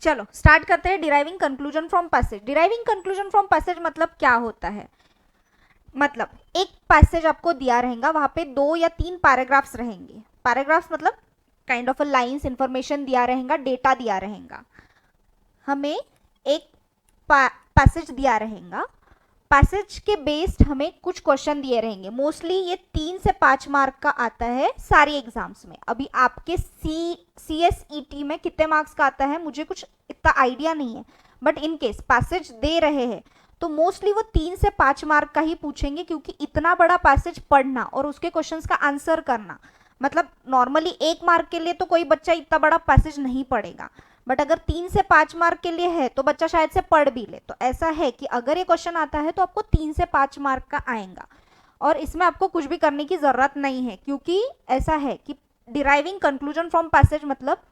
चलो स्टार्ट करते हैं deriving conclusion from passage. Deriving conclusion from passage मतलब क्या होता है? मतलब एक पैसेज आपको दिया रहेगा, वहां पे 2 या 3 पैराग्राफ्स रहेंगे। पैराग्राफ्स मतलब kind of a lines, information दिया रहेगा, डेटा दिया रहेगा। हमें एक पैसेज दिया रहेगा, पैसेज के बेस्ड हमें कुछ क्वेश्चन दिए रहेंगे। मोस्टली ये 3 से 5 मार्क का आता है सारी एग्जाम्स में। अभी आपके CSET में कितने मार्क्स का आता है मुझे कुछ इतना आइडिया नहीं है, बट इन केस पैसेज दे रहे हैं तो मोस्टली वो 3 से 5 मार्क का ही पूछेंगे, क्योंकि इतना बड़ा पैसेज पढ़ना और उसके क्वेश्चंस का आंसर करना, मतलब नॉर्मली 1 मार्क के लिए तो कोई बच्चा इतना बड़ा पैसेज नहीं पढ़ेगा, बट अगर 3 से 5 मार्क के लिए है तो बच्चा शायद से पढ़ भी ले। तो ऐसा है कि अगर ये क्वेश्चन आता है तो आपको 3 से 5 मार्क का आएगा, और इसमें आपको कुछ भी करने की जरूरत नहीं है, क्योंकि ऐसा है कि डिराइविंग कंक्लूजन फ्रॉम पैसेज मतलब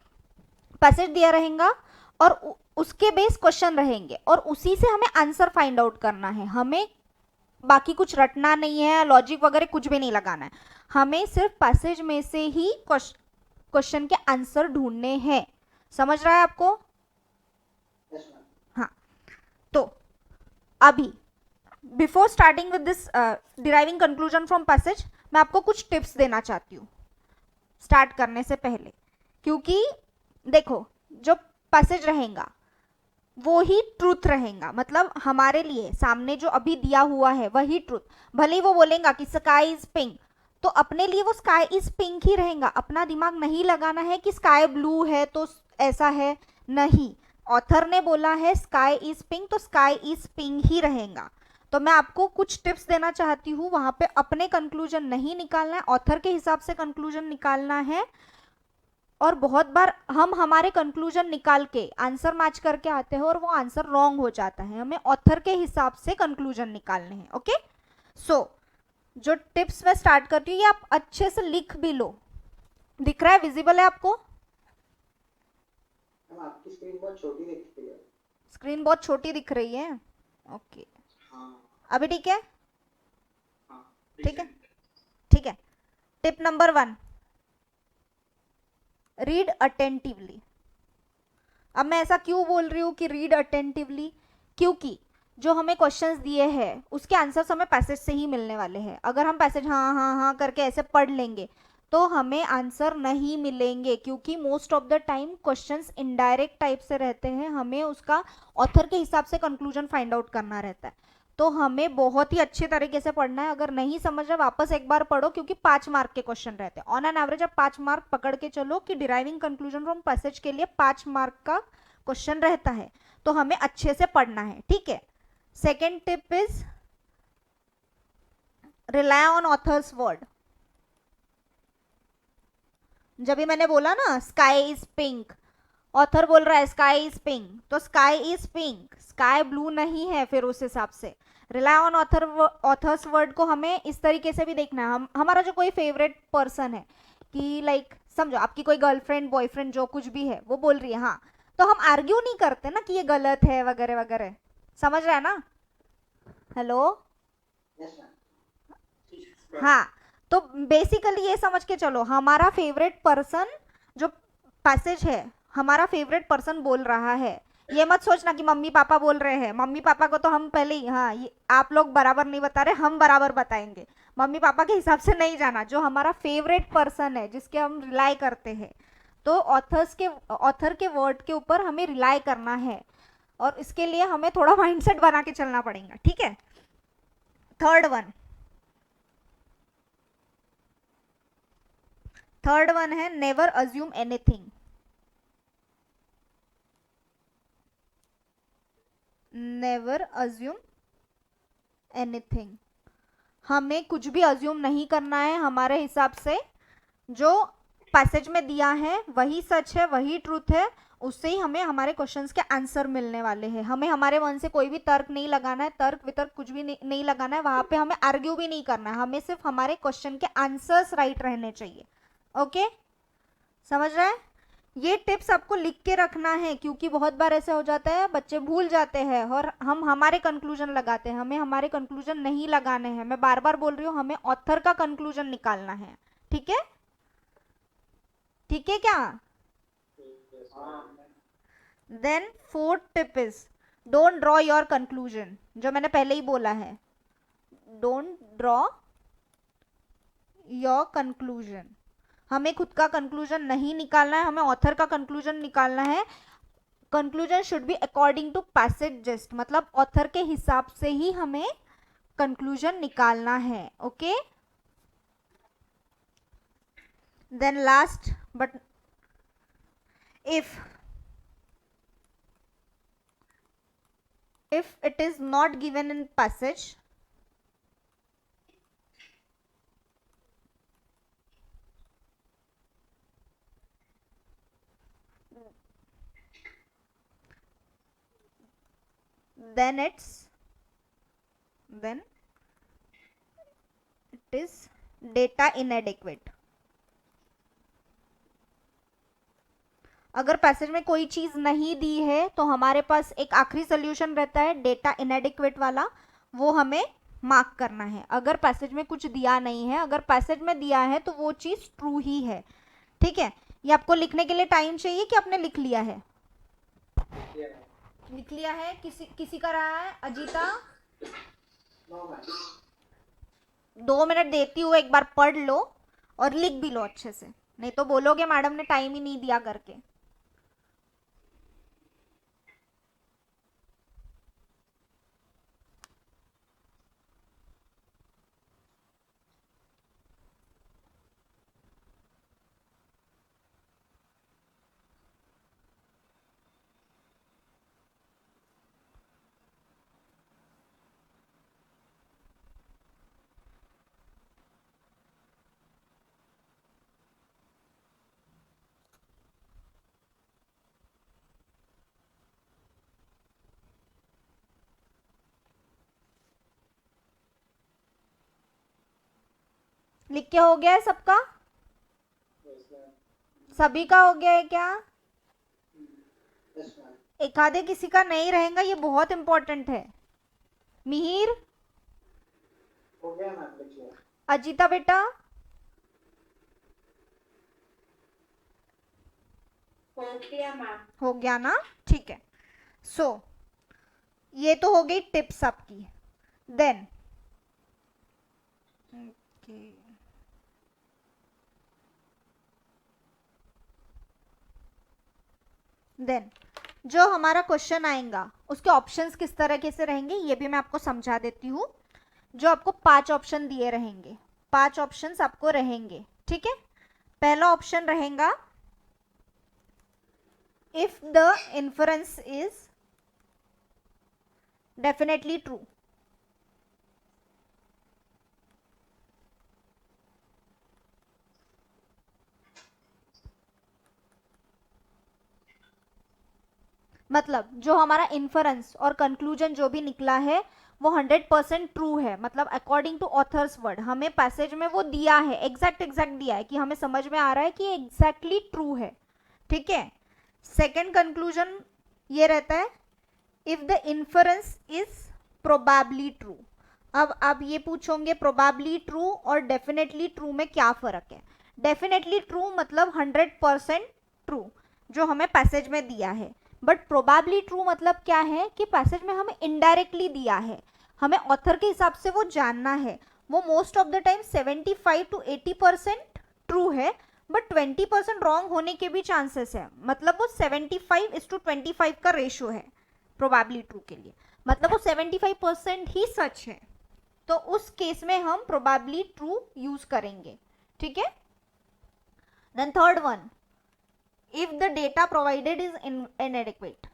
पैसेज दिया रहेगा और उसके बेस क्वेश्चन रहेंगे और उसी से हमें आंसर फाइंड आउट करना है। हमें बाकी कुछ रटना नहीं है, लॉजिक वगैरह कुछ भी नहीं लगाना है, हमें सिर्फ पैसेज में से ही क्वेश्चन के आंसर ढूंढने हैं। समझ रहा है आपको? हाँ, तो अभी before starting with this deriving conclusion from passage, मैं आपको कुछ टिप्स देना चाहती हूँ स्टार्ट करने से पहले। क्योंकि देखो, जो पैसेज रहेगा वो ही ट्रूथ रहेगा, मतलब हमारे लिए सामने जो अभी दिया हुआ है वही ट्रूथ। भले ही वो बोलेगा कि स्काई इज पिंक, तो अपने लिए वो स्काई इज पिंक ही रहेगा। अपना दिमाग नहीं लगाना है कि स्काई ब्लू है तो ऐसा है, नहीं। ऑथर ने बोला है स्काई इज पिंक तो स्काई इज पिंक ही रहेगा। तो मैं आपको कुछ टिप्स देना चाहती हूँ, वहां पे अपने कंक्लूजन नहीं निकालना है, ऑथर के हिसाब से कंक्लूजन निकालना है। और बहुत बार हम हमारे कंक्लूजन निकाल के आंसर मैच करके आते हैं और वो आंसर रॉन्ग हो जाता है। हमें ऑथर के हिसाब से कंक्लूजन निकालने हैं। ओके, सो जो टिप्स मैं स्टार्ट करती हूँ ये आप अच्छे से लिख भी लो। दिख रहा है, विजिबल है आपको? आपकी स्क्रीन बहुत छोटी दिख रही है। स्क्रीन बहुत छोटी दिख रही है? ओके, हाँ। अभी ठीक है? हाँ, ठीक है, ठीक है। Tip number 1, read attentively. अब मैं ऐसा क्यों बोल रही हूँ कि रीड अटेंटिवली? क्योंकि जो हमें क्वेश्चंस दिए हैं उसके आंसर्स हमें पैसेज से ही मिलने वाले हैं। अगर हम पैसेज हाँ हाँ हाँ करके ऐसे पढ़ लेंगे तो हमें आंसर नहीं मिलेंगे, क्योंकि most of the time questions indirect type से रहते हैं। हमें उसका ऑथर के हिसाब से कंक्लूजन फाइंड आउट करना रहता है। तो हमें बहुत ही अच्छे तरीके से पढ़ना है। अगर नहीं समझ रहे वापस एक बार पढ़ो, क्योंकि 5 मार्क के क्वेश्चन रहते हैं। ऑन एन एवरेज आप 5 मार्क पकड़ के चलो कि डिराइविंग कंक्लूजन फ्रॉम पैसेज के लिए 5 मार्क का क्वेश्चन रहता है। तो हमें अच्छे से पढ़ना है, ठीक है। Second tip is rely on authors word. जब भी मैंने बोला ना स्काई इज पिंक, ऑथर बोल रहा है स्काई इज पिंक, तो sky is pink, sky blue नहीं है। फिर उस हिसाब से रिलाय ऑन ऑथर्स वर्ड को हमें इस तरीके से भी देखना है। हमारा जो कोई फेवरेट पर्सन है, कि लाइक समझो आपकी कोई गर्लफ्रेंड बॉयफ्रेंड जो कुछ भी है वो बोल रही है, हाँ, तो हम आर्ग्यू नहीं करते ना कि ये गलत है वगैरह वगैरह। समझ रहा है ना? हेलो? हाँ, तो बेसिकली ये समझ के चलो, हमारा फेवरेट पर्सन जो पैसेज है, हमारा फेवरेट पर्सन बोल रहा है। ये मत सोचना कि मम्मी पापा बोल रहे हैं। मम्मी पापा को तो हम पहले ही, हाँ, ये आप लोग बराबर नहीं बता रहे, हम बराबर बताएंगे। मम्मी पापा के हिसाब से नहीं जाना, जो हमारा फेवरेट पर्सन है जिसके हम रिलाई करते हैं, तो ऑथर के वर्ड के ऊपर हमें रिलाई करना है। और इसके लिए हमें थोड़ा माइंडसेट बना के चलना पड़ेगा, ठीक है। थर्ड वन है never assume anything. Never assume anything, हमें कुछ भी अज्यूम नहीं करना है। हमारे हिसाब से जो पैसेज में दिया है वही सच है, वही ट्रूथ है, उससे ही हमें हमारे क्वेश्चंस के आंसर मिलने वाले हैं। हमें हमारे मन से कोई भी तर्क नहीं लगाना है, तर्क वितर्क कुछ भी नहीं लगाना है। वहां पे हमें आर्ग्यू भी नहीं करना है, हमें सिर्फ हमारे क्वेश्चन के आंसर्स राइट रहने चाहिए। ओके, समझ रहा है? ये टिप्स आपको लिख के रखना है, क्योंकि बहुत बार ऐसा हो जाता है बच्चे भूल जाते हैं और हम हमारे कंक्लूजन लगाते हैं। हमें हमारे कंक्लूजन नहीं लगाने हैं। मैं बार बार बोल रही हूँ, हमें ऑथर का कंक्लूजन निकालना है, ठीक है? ठीक है क्या? Then fourth tip is don't draw your conclusion, जो मैंने पहले ही बोला है, डोंट ड्रॉ योर कंक्लूजन। हमें खुद का कंक्लूजन नहीं निकालना है, हमें ऑथर का कंक्लूजन निकालना है। Conclusion should be according to passage just, मतलब ऑथर के हिसाब से ही हमें कंक्लूजन निकालना है। Okay, then last but if it is not given in passage, then it is data inadequate। अगर पैसेज में कोई चीज नहीं दी है तो हमारे पास एक आखिरी सोल्यूशन रहता है डेटा इनएडिक्वेट वाला, वो हमें मार्क करना है। अगर पैसेज में कुछ दिया नहीं है, अगर पैसेज में दिया है तो वो चीज ट्रू ही है। ठीक है, ये आपको लिखने के लिए टाइम चाहिए कि आपने लिख लिया है? लिख लिया है। किसी का रहा है? अजीता, 2 मिनट देती हूँ, एक बार पढ़ लो और लिख भी लो अच्छे से, नहीं तो बोलोगे मैडम ने टाइम ही नहीं दिया करके। लिख के हो गया है सबका? सभी का हो गया है क्या? एक आधे किसी का नहीं रहेगा, ये बहुत इंपॉर्टेंट है। मिहिर, हो गया मैम, लिख लिया। अजीता बेटा, हो गया मैम। हो गया ना? ठीक है। सो ये तो हो गई टिप्स आपकी। देन जो हमारा क्वेश्चन आएगा उसके ऑप्शंस किस तरीके से रहेंगे ये भी मैं आपको समझा देती हूँ। जो आपको 5 ऑप्शन दिए रहेंगे, 5 ऑप्शंस आपको रहेंगे। ठीक है, पहला ऑप्शन रहेगा if the inference is definitely true. मतलब जो हमारा इन्फरेंस और कंक्लूजन जो भी निकला है वो 100% ट्रू है, मतलब अकॉर्डिंग टू ऑथर्स वर्ड, हमें पैसेज में वो दिया है, एग्जैक्ट दिया है कि हमें समझ में आ रहा है कि एग्जैक्टली ट्रू है। ठीक है, सेकेंड कंक्लूजन ये रहता है if the inference is probably true. अब आप ये पूछोगे प्रोबेबली ट्रू और डेफिनेटली ट्रू में क्या फर्क है? डेफिनेटली ट्रू मतलब 100% ट्रू जो हमें पैसेज में दिया है, बट प्रोबेबली ट्रू मतलब क्या है कि पैसेज में हमें इनडायरेक्टली दिया है, हमें ऑथर के हिसाब से वो जानना है। वो most of the time 75 to 80% true है, बट 20% रॉन्ग होने के भी चांसेस है, मतलब वो 75:25 का रेशियो है प्रोबेबली ट्रू के लिए, मतलब वो 75% ही सच है। तो उस केस में हम प्रोबेबली ट्रू यूज करेंगे। ठीक है, then third one, if the data provided is inadequate।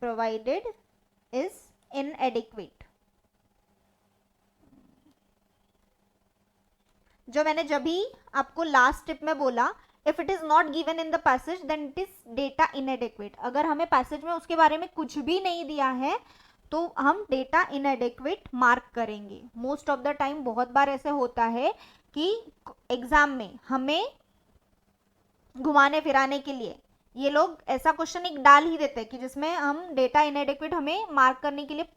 provided is inadequate, जो मैंने जब भी आपको लास्ट टिप में बोला if it is not given in the passage then it is data inadequate. अगर हमें पैसेज में उसके बारे में कुछ भी नहीं दिया है तो हम डेटा इनएडिक्वेट मार्क करेंगे। मोस्ट ऑफ द टाइम बहुत बार ऐसे होता है कि एग्जाम में हमें घुमाने फिराने के लिए ये लोग ऐसा क्वेश्चन एक डाल ही देते हैं कि जिसमें हम डेटा इनएडिक्वेट हमें मार्क करने के लिए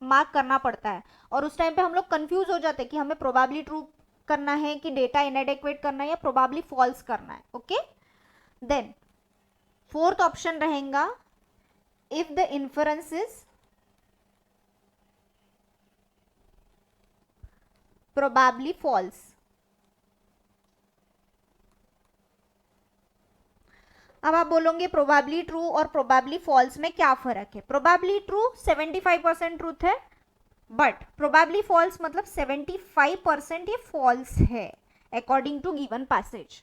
मार्क करना पड़ता है, और उस टाइम पे हम लोग कंफ्यूज हो जाते हैं कि हमें प्रोबेबली ट्रू करना है कि डेटा इनएडेक्वेट करना है या प्रोबेबली फॉल्स करना है. ओके, देन फोर्थ ऑप्शन रहेगा if the inference is probably false. अब आप बोलोगे प्रोबेबली ट्रू और प्रोबेबली फॉल्स में क्या फर्क है. प्रोबेबली ट्रू 75% ट्रूथ है, बट प्रोबेबली फॉल्स मतलब 75% ये फॉल्स है अकॉर्डिंग टू गिवन पैसेज.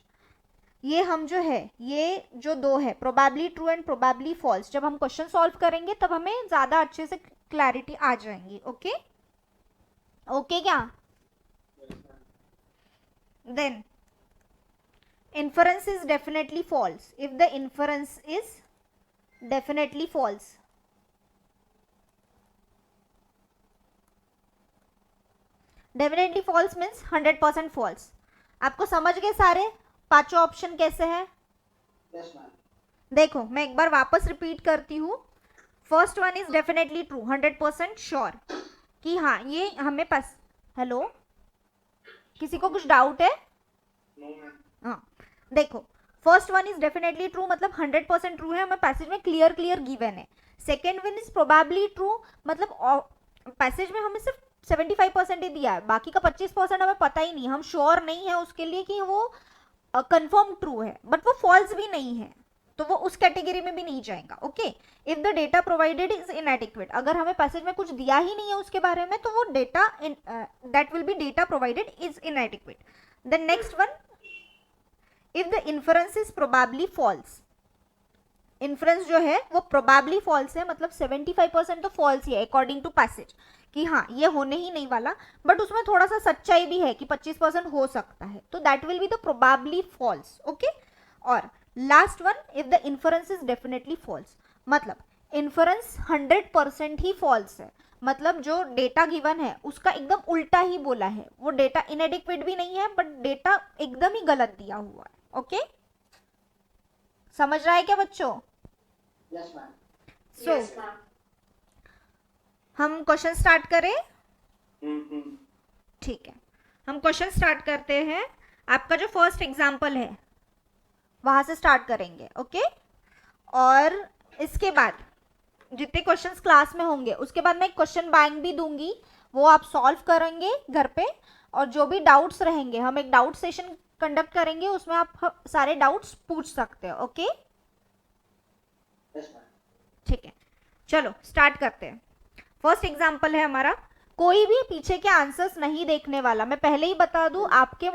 ये हम जो है, ये जो दो है probably true and probably false, जब हम क्वेश्चन सॉल्व करेंगे तब हमें ज्यादा अच्छे से क्लैरिटी आ जाएंगी. ओके ओके क्या. Then inference is definitely false. If the inference is definitely false, definitely false means 100% false. आपको समझ गए सारे पांचों ऑप्शन कैसे हैं. Yes, ma'am. देखो मैं एक बार वापस रिपीट करती हूँ. First one is definitely true, 100% sure कि हाँ ये हमें पास. हेलो, किसी को कुछ डाउट है. No, ma'am. हाँ देखो, first one is definitely true मतलब 100% ट्रू है, हमें पैसेज में क्लियर गिवन है. Second one is probably true मतलब पैसेज में हमें सिर्फ 75% ही दिया है, बाकी का 25% हमें पता ही नहीं, हम श्योर नहीं है उसके लिए कि वो कंफर्म ट्रू है, बट वो फॉल्स भी नहीं है, तो वो उस कैटेगरी में भी नहीं जाएगा. Okay, if the data provided is इनएडिक्वेट, अगर हमें पैसेज में कुछ दिया ही नहीं है उसके बारे में, तो वो data that will be data provided is इनएडिक्वेट. The next one, if the inference is probably false, inference जो है वो probably false है मतलब 75% तो false ही है according to passage कि हाँ ये होने ही नहीं वाला, बट उसमें थोड़ा सा सच्चाई भी है कि 25% हो सकता है, तो that will be the probably false. okay, और last one, if the inference is definitely false मतलब inference 100% ही false है, मतलब जो डेटा गिवन है उसका एकदम उल्टा ही बोला है, वो डेटा इनएडिक्वेट भी नहीं है बट डेटा एकदम ही गलत दिया हुआ है. ओके, समझ रहा है क्या बच्चों. Yes, ma'am. सो Yes, ma'am. हम क्वेश्चन स्टार्ट करें. Mm-hmm. ठीक है, हम क्वेश्चन स्टार्ट करते हैं. आपका जो फर्स्ट एग्जाम्पल है वहां से स्टार्ट करेंगे. ओके, और इसके बाद जितने क्वेश्चंस क्लास में होंगे उसके बाद मैं एक क्वेश्चन बैंक भी दूंगी, वो आप सॉल्व करेंगे घर पे, और जो भी डाउट्स रहेंगे हम एक डाउट सेशन कंडक्ट करेंगे, उसमें आप सारे डाउट्स पूछ सकते हो. Okay Yes, ma'am. ठीक है, चलो स्टार्ट करते हैं. फर्स्ट एग्जाम्पल है हमारा, कोई भी पीछे के आंसर्स नहीं देखने वाला. मैं पहले ही बता दूं आपके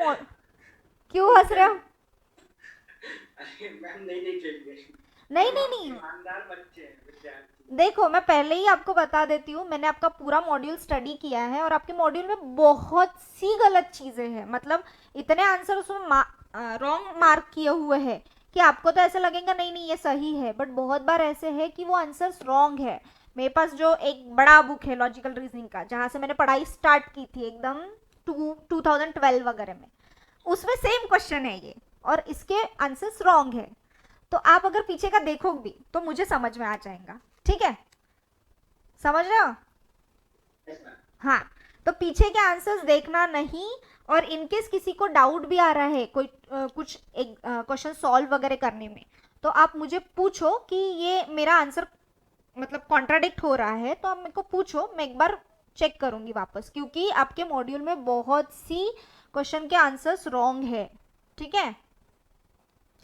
क्यों हंस रहे हो. अरे मैम नहीं देखेंगे. नहीं ईमानदार बच्चे हैं विद्यार्थी. देखो मैं पहले ही आपको बता देती हूँ, मैंने आपका पूरा मॉड्यूल स्टडी किया है और आपके मॉड्यूल में बहुत सी गलत चीजें हैं, मतलब इतने आंसर उसमें रॉन्ग मार्क किए हुए हैं कि आपको तो ऐसा लगेगा नहीं ये सही है, बट बहुत बार ऐसे है कि वो आंसर्स रॉन्ग है. मेरे पास जो एक बड़ा बुक है लॉजिकल रीजनिंग का, जहाँ से मैंने पढ़ाई स्टार्ट की थी एकदम 2012 वगैरह में, उसमें सेम क्वेश्चन है ये और इसके आंसर्स रॉन्ग है. तो आप अगर पीछे का देखोगे भी तो मुझे समझ में आ जाएगा. ठीक है, समझ रहे हो. Yes, ma'am. हाँ, तो पीछे के आंसर्स देखना नहीं, और इनकेस किसी को डाउट भी आ रहा है कोई कुछ एक क्वेश्चन सॉल्व वगैरह करने में, तो आप मुझे पूछो कि ये मेरा आंसर मतलब कॉन्ट्राडिक्ट हो रहा है, तो आप मेरे को पूछो, मैं एक बार चेक करूंगी वापस, क्योंकि आपके मॉड्यूल में बहुत सी क्वेश्चन के आंसर्स रॉन्ग है. ठीक है,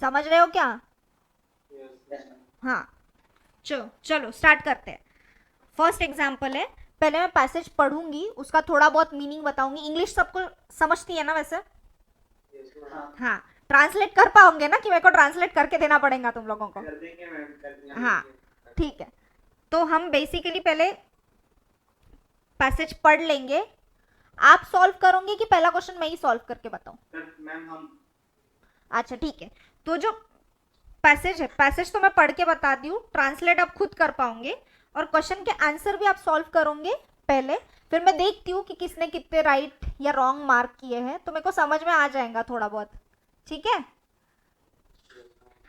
समझ रहे हो क्या. Yes, ma'am. हाँ चलो स्टार्ट करते हैं. फर्स्ट एग्जाम्पल है, पहले मैं पैसेज पढ़ूंगी, उसका थोड़ा बहुत मीनिंग बताऊंगी. इंग्लिश सबको समझती है ना वैसे. Yes, ma'am. हाँ, ट्रांसलेट कर पाओगे ना, कि मेरे को ट्रांसलेट करके देना पड़ेगा तुम लोगों को. कर देंगे मैम, कर देंगे. हाँ ठीक है, तो हम बेसिकली पहले पैसेज पढ़ लेंगे. आप सॉल्व करोगे कि पहला क्वेश्चन मैं ही सॉल्व करके बताऊं. मैम हम. अच्छा ठीक है, तो जो पैसेज है, पैसेज तो मैं पढ़ के बता दी हूँ, ट्रांसलेट आप खुद कर पाओगे, और क्वेश्चन के आंसर भी आप सॉल्व करोगे पहले, फिर मैं देखती हूँ कि किसने कितने राइट या रॉन्ग मार्क किए हैं, तो मेरे को समझ में आ जाएगा थोड़ा बहुत. ठीक है,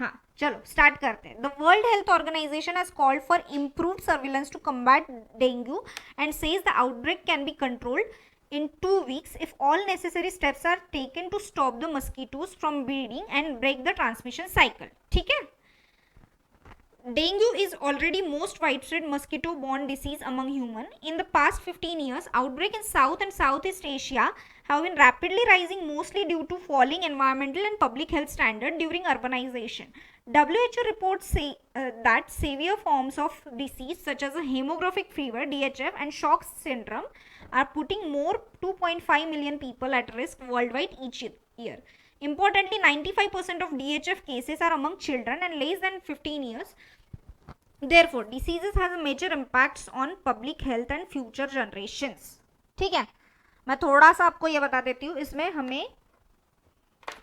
हाँ चलो स्टार्ट करते हैं. The world health organization has called for improved surveillance to combat dengue and says the outbreak can be controlled in 2 weeks if all necessary steps are taken to stop the mosquitoes from breeding and break the transmission cycle. ठीक है. Dengue is already most widespread mosquito-borne disease among human. In the past 15 years, outbreak in South and Southeast Asia have been rapidly rising, mostly due to falling environmental and public health standards during urbanization. WHO reports say that severe forms of disease such as a hemorrhagic fever (DHF) and shock syndrome are putting more 2.5 million people at risk worldwide each year. Importantly, 95% of DHF cases are among children and less than 15 years. Therefore, diseases has a major impacts on public health and future generations. ठीक है, मैं थोड़ा सा आपको ये बता देती हूँ. इसमें हमें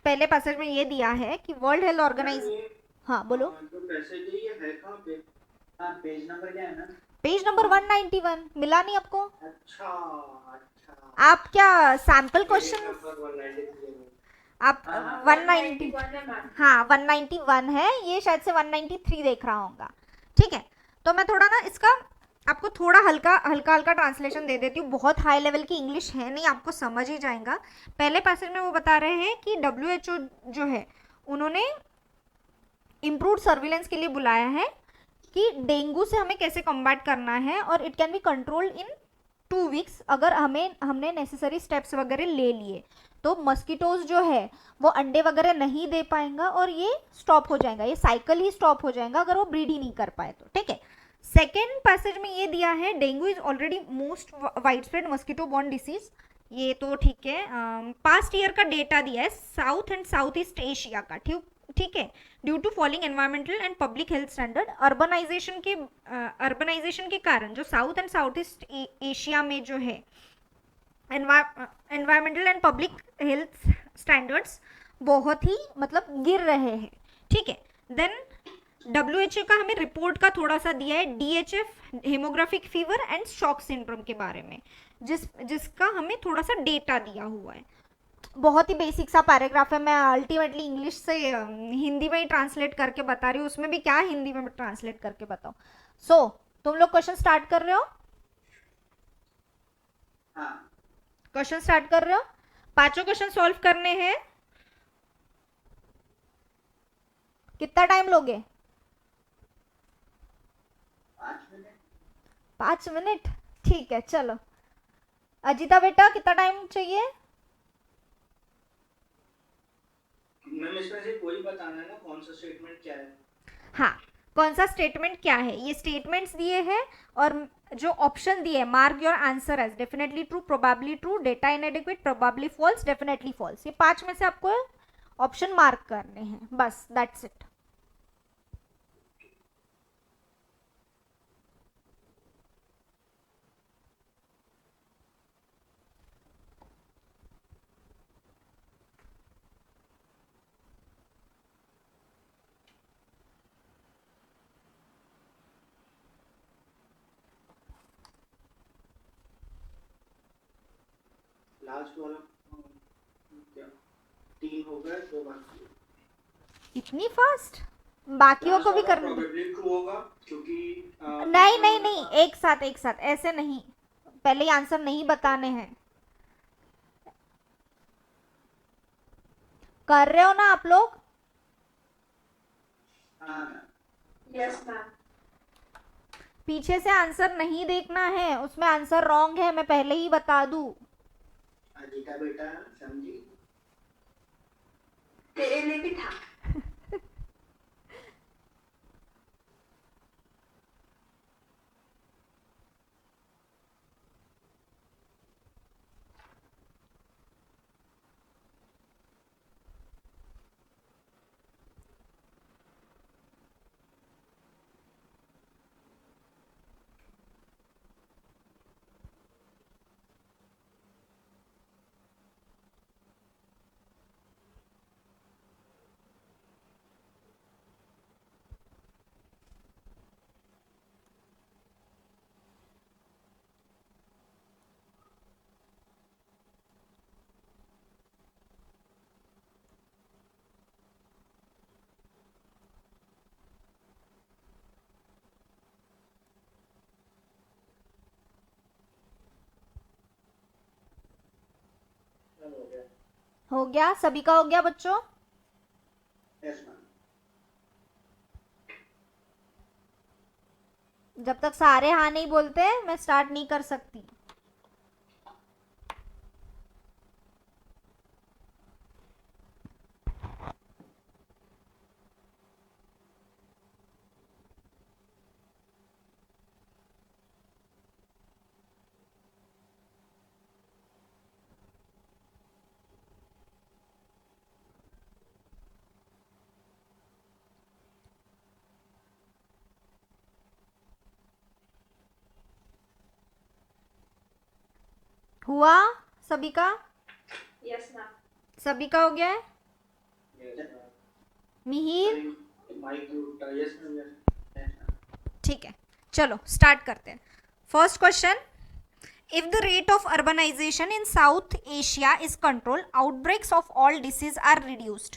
पहले पैसेज में ये दिया है कि वर्ल्ड हेल्थ ऑर्गेनाइजेशन. हाँ बोलो. तो पैसेज ये है कहाँ पे? हाँ, पेज नंबर क्या है ना? पेज नंबर 191 मिला नहीं आपको? अच्छा अच्छा. आप क्या सैंपल क्वेश्चन नंबर 193 में. आप 190 हाँ 191 है, ये शायद से 193 देख रहा होगा. ठीक है, तो मैं थोड़ा ना इसका आपको थोड़ा हल्का हल्का हल्का ट्रांसलेशन दे देती हूँ. बहुत हाई लेवल की इंग्लिश है नहीं, आपको समझ ही जाएगा. पहले पैसेज में वो बता रहे हैं कि WHO जो है उन्होंने इम्प्रूव सर्विलेंस के लिए बुलाया है कि डेंगू से हमें कैसे कम्बैट करना है और it can be controlled in 2 weeks अगर हमने नेसेसरी स्टेप्स वगैरह ले लिए. तो मस्कीटोज जो है वो अंडे वगैरह नहीं दे पाएंगा और ये स्टॉप हो जाएगा, ये साइकिल ही स्टॉप हो जाएगा अगर वो ब्रीड ही नहीं कर पाए तो. ठीक है, सेकेंड पैसेज में ये दिया है dengue is already most wide spread mosquito born disease. ये तो ठीक है. पास्ट ईयर का डेटा दिया है south and south east Asia का. ठीक है, due to falling environmental and public health standard, urbanization के कारण जो south and south east Asia में जो है environmental and public health standards बहुत ही मतलब गिर रहे हैं. ठीक है, देन WHO का हमें रिपोर्ट का थोड़ा सा दिया है DHF haemorrhagic fever and shock syndrome के बारे में, जिसका हमें थोड़ा सा डेटा दिया हुआ है. बहुत ही बेसिक सा पैराग्राफ है. मैं अल्टीमेटली इंग्लिश से हिंदी में ही ट्रांसलेट करके बता रही हूँ. उसमें भी क्या हिंदी में ट्रांसलेट करके बताओ. सो तुम लोग क्वेश्चन स्टार्ट कर रहे हो? हाँ. क्वेश्चन स्टार्ट कर रहे हो? 5 क्वेश्चन सॉल्व करने हैं. कितना टाइम लोगे? 5 मिनट. 5 मिनट. ठीक है, चलो. अजिता बेटा कितना टाइम चाहिए? मैम इसमें से कोई बताना है ना कौन सा स्टेटमेंट क्या है? हाँ, कौन सा स्टेटमेंट क्या है. ये स्टेटमेंट्स दिए हैं और जो ऑप्शन दिए mark your answer as definitely true, probably true, data inadequate, probably false, definitely false. ये 5 में से आपको ऑप्शन मार्क करने हैं, बस दैट्स इट. लास्ट वाला क्या 3 हो गए, 2 बाकी. इतनी फास्ट? बाकियों को भी करना. प्रोबेबली ट्रू होगा क्योंकि नहीं नहीं नहीं, एक साथ ऐसे नहीं. पहले आंसर नहीं बताने हैं. कर रहे हो ना आप लोग? Yes ma'am. पीछे से आंसर नहीं देखना है, उसमें आंसर रॉन्ग है, मैं पहले ही बता दूं. अजीता बेटा समझी. तेरे लिए भी था. हो गया, सभी का हो गया बच्चों? Yes ma'am. जब तक सारे हाँ नहीं बोलते मैं स्टार्ट नहीं कर सकती। हुआ सभी का? Yes, ma'am. सभी का हो गया है? Yes ma'am. Mihir? Mike mute. Yes ma'am, yes ma'am. ठीक है, चलो स्टार्ट करते हैं। First question, if the rate of urbanization in South Asia is control, outbreaks of all disease are reduced.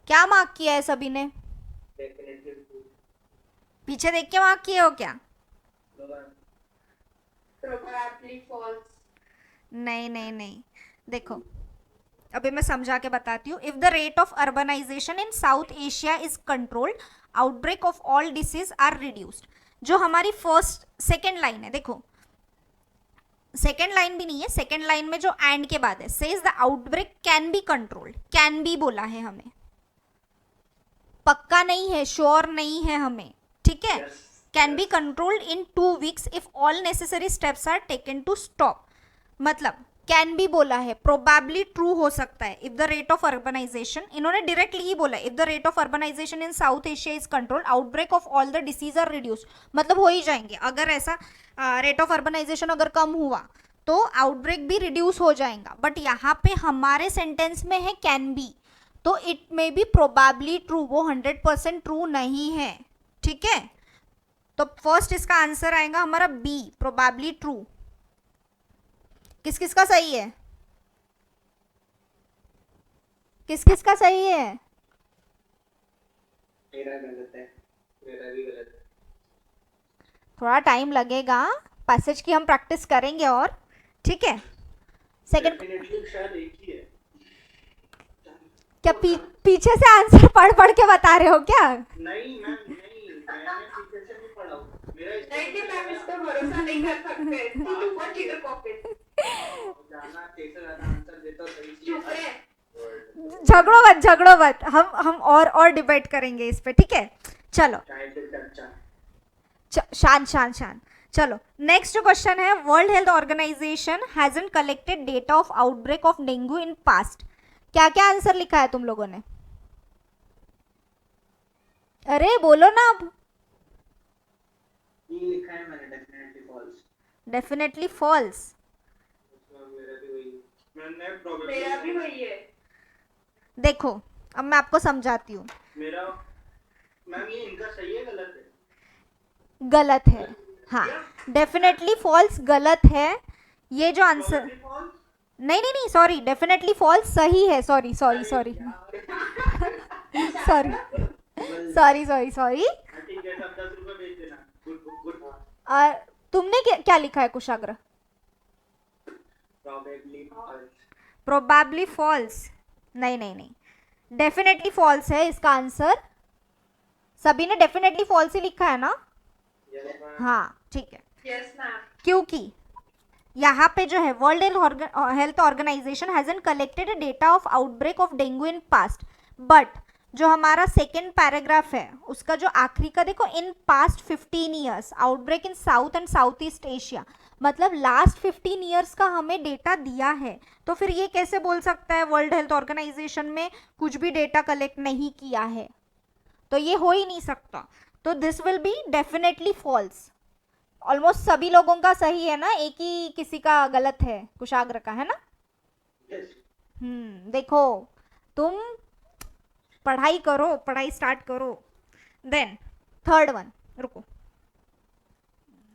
क्या मार्क किया है सभी ने? Definitely true. पीछे देख के मार्क किए हो क्या? No ma'am. Probably false. नहीं नहीं नहीं, देखो अभी मैं समझा के बताती हूँ। If the rate of urbanization in South Asia is controlled, outbreak of all disease are reduced. जो हमारी फर्स्ट सेकेंड लाइन है, देखो सेकेंड लाइन भी नहीं है, सेकेंड लाइन में जो एंड के बाद है, says the outbreak can be controlled. Can be बोला है हमें, पक्का नहीं है, श्योर नहीं है हमें, ठीक है। Yes. Can be controlled in 2 weeks if all necessary steps are taken to stop. मतलब कैन बी बोला है, प्रोबेबली ट्रू हो सकता है। If the rate of urbanization, इन्होंने डायरेक्टली ही बोला, if the rate of urbanization in South Asia is control, outbreak of all the disease are reduce. मतलब हो ही जाएंगे, अगर ऐसा रेट ऑफ अर्बनाइजेशन अगर कम हुआ तो आउटब्रेक भी रिड्यूस हो जाएगा। बट यहाँ पे हमारे सेंटेंस में है कैन बी, तो it may be probably true, वो 100% ट्रू नहीं है, ठीक है। तो फर्स्ट इसका आंसर आएगा हमारा बी, प्रोबेबली ट्रू। किस किस का सही है? किस किस का सही है? मेरा गलत है। मेरा भी गलत है। थोड़ा टाइम लगेगा, पैसेज की हम प्रैक्टिस करेंगे और, ठीक है। सेकंड, डेफिनेटली शायद एक ही है। क्या पीछे से आंसर पढ़ पढ़ के बता रहे हो क्या? नहीं मैम, नहीं, मैंने पीछे से नहीं पढ़ा हूँ। मेरा नहीं कि मैम इस पे भरोसा नहीं कर सकते। बहुत चीटर कॉपी। जाना तेज से ज्यादा आंसर देता हूँ, सही चुप रहे। झगड़ो मत, झगड़ो मत, हम और डिबेट करेंगे इस पे, ठीक है। चलो चाय से चर्चा। शांत शांत शांत। चलो नेक्स्ट जो क्वेश्चन है, world health organization hasn't collected data of outbreak of dengue in past. क्या क्या आंसर लिखा है तुम लोगों ने? अरे बोलो ना अब। ये लिखा है मैंने, डेफिनेटली फॉल्स। Definitely false. मेरा भी वही। मैंने प्रॉब्लम। मेरा भी वही है। देखो अब मैं आपको समझाती हूँ। मेरा मैम, ये इनका सही है गलत है? गलत है, हाँ, डेफिनेटली फॉल्स गलत है। ये जो आंसर, Probably false? नहीं नहीं नहीं, सॉरी, डेफिनेटली फॉल्स सही है। Sorry sorry sorry sorry sorry sorry sorry. ठीक है, सब 10 रुपए भेज देना। Good good. तुमने क्या लिखा है Kushagra? Probably false। Probably false. नहीं नहीं नहीं, डेफिनेटली फॉल्स है इसका आंसर। सभी ने डेफिनेटली फॉल्स ही लिखा है ना? Yes, ma'am। हाँ ठीक है, यस मैम। क्योंकि यहाँ पे जो है world health organization hasn't collected data of outbreak of dengue in past, but जो हमारा सेकेंड पैराग्राफ है उसका जो आखिरी का देखो, in past 15 years outbreak in south and south east Asia, मतलब लास्ट 15 ईयर्स का हमें डेटा दिया है। तो फिर ये कैसे बोल सकता है वर्ल्ड हेल्थ ऑर्गेनाइजेशन में कुछ भी डेटा कलेक्ट नहीं किया है? तो ये हो ही नहीं सकता। तो this will be definitely false. Almost सभी लोगों का सही है ना, एक ही किसी का गलत है, कुशाग्र का, है ना? Yes। देखो तुम पढ़ाई करो, पढ़ाई स्टार्ट करो। देन थर्ड वन, रुको,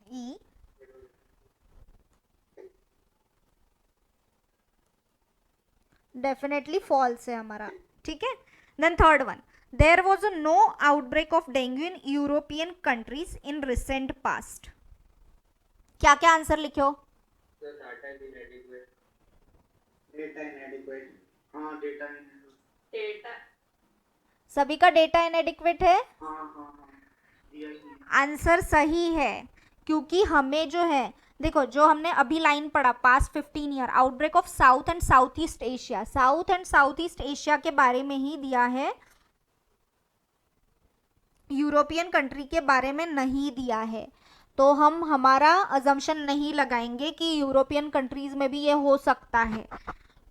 ई डेफिनेटली फॉल्स है हमारा, ठीक है। Then third one, there was no outbreak of dengue in European countries in recent past. क्या क्या आंसर लिखो? Data inadequate। हाँ डेटा है। डेटा सभी का डेटा इनएडिक्वेट है। हाँ दिया ही नहीं। आंसर सही है, क्योंकि हमें जो है, देखो जो हमने अभी लाइन पढ़ा, past 15 year outbreak of south and south east Asia, south and south east Asia के बारे में ही दिया है, यूरोपियन कंट्री के बारे में नहीं दिया है। तो हम हमारा अजम्पशन नहीं लगाएंगे कि यूरोपियन कंट्रीज में भी ये हो सकता है,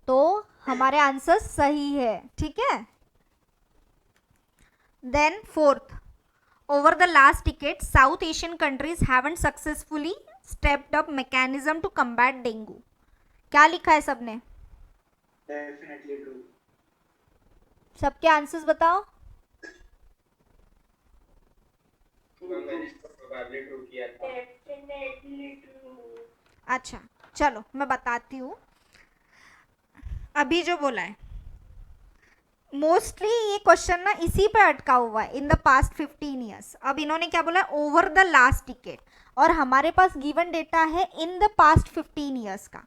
तो हमारे आंसर सही है, ठीक है। Then fourth, over the last decade south asian countries haven't successfully stepped up mechanism to combat dengue। क्या लिखा है सबने? Definitely true. सबके आंसर्स बताओ। Definitely true. अच्छा चलो मैं बताती हूँ। अभी जो बोला है मोस्टली ये क्वेश्चन ना इसी पे अटका हुआ है, इन द पास्ट 15 ईयर्स। अब इन्होंने क्या बोला, ओवर द लास्ट डिकेड, और हमारे पास गिवन डेटा है इन द पास्ट 15 ईयर्स का।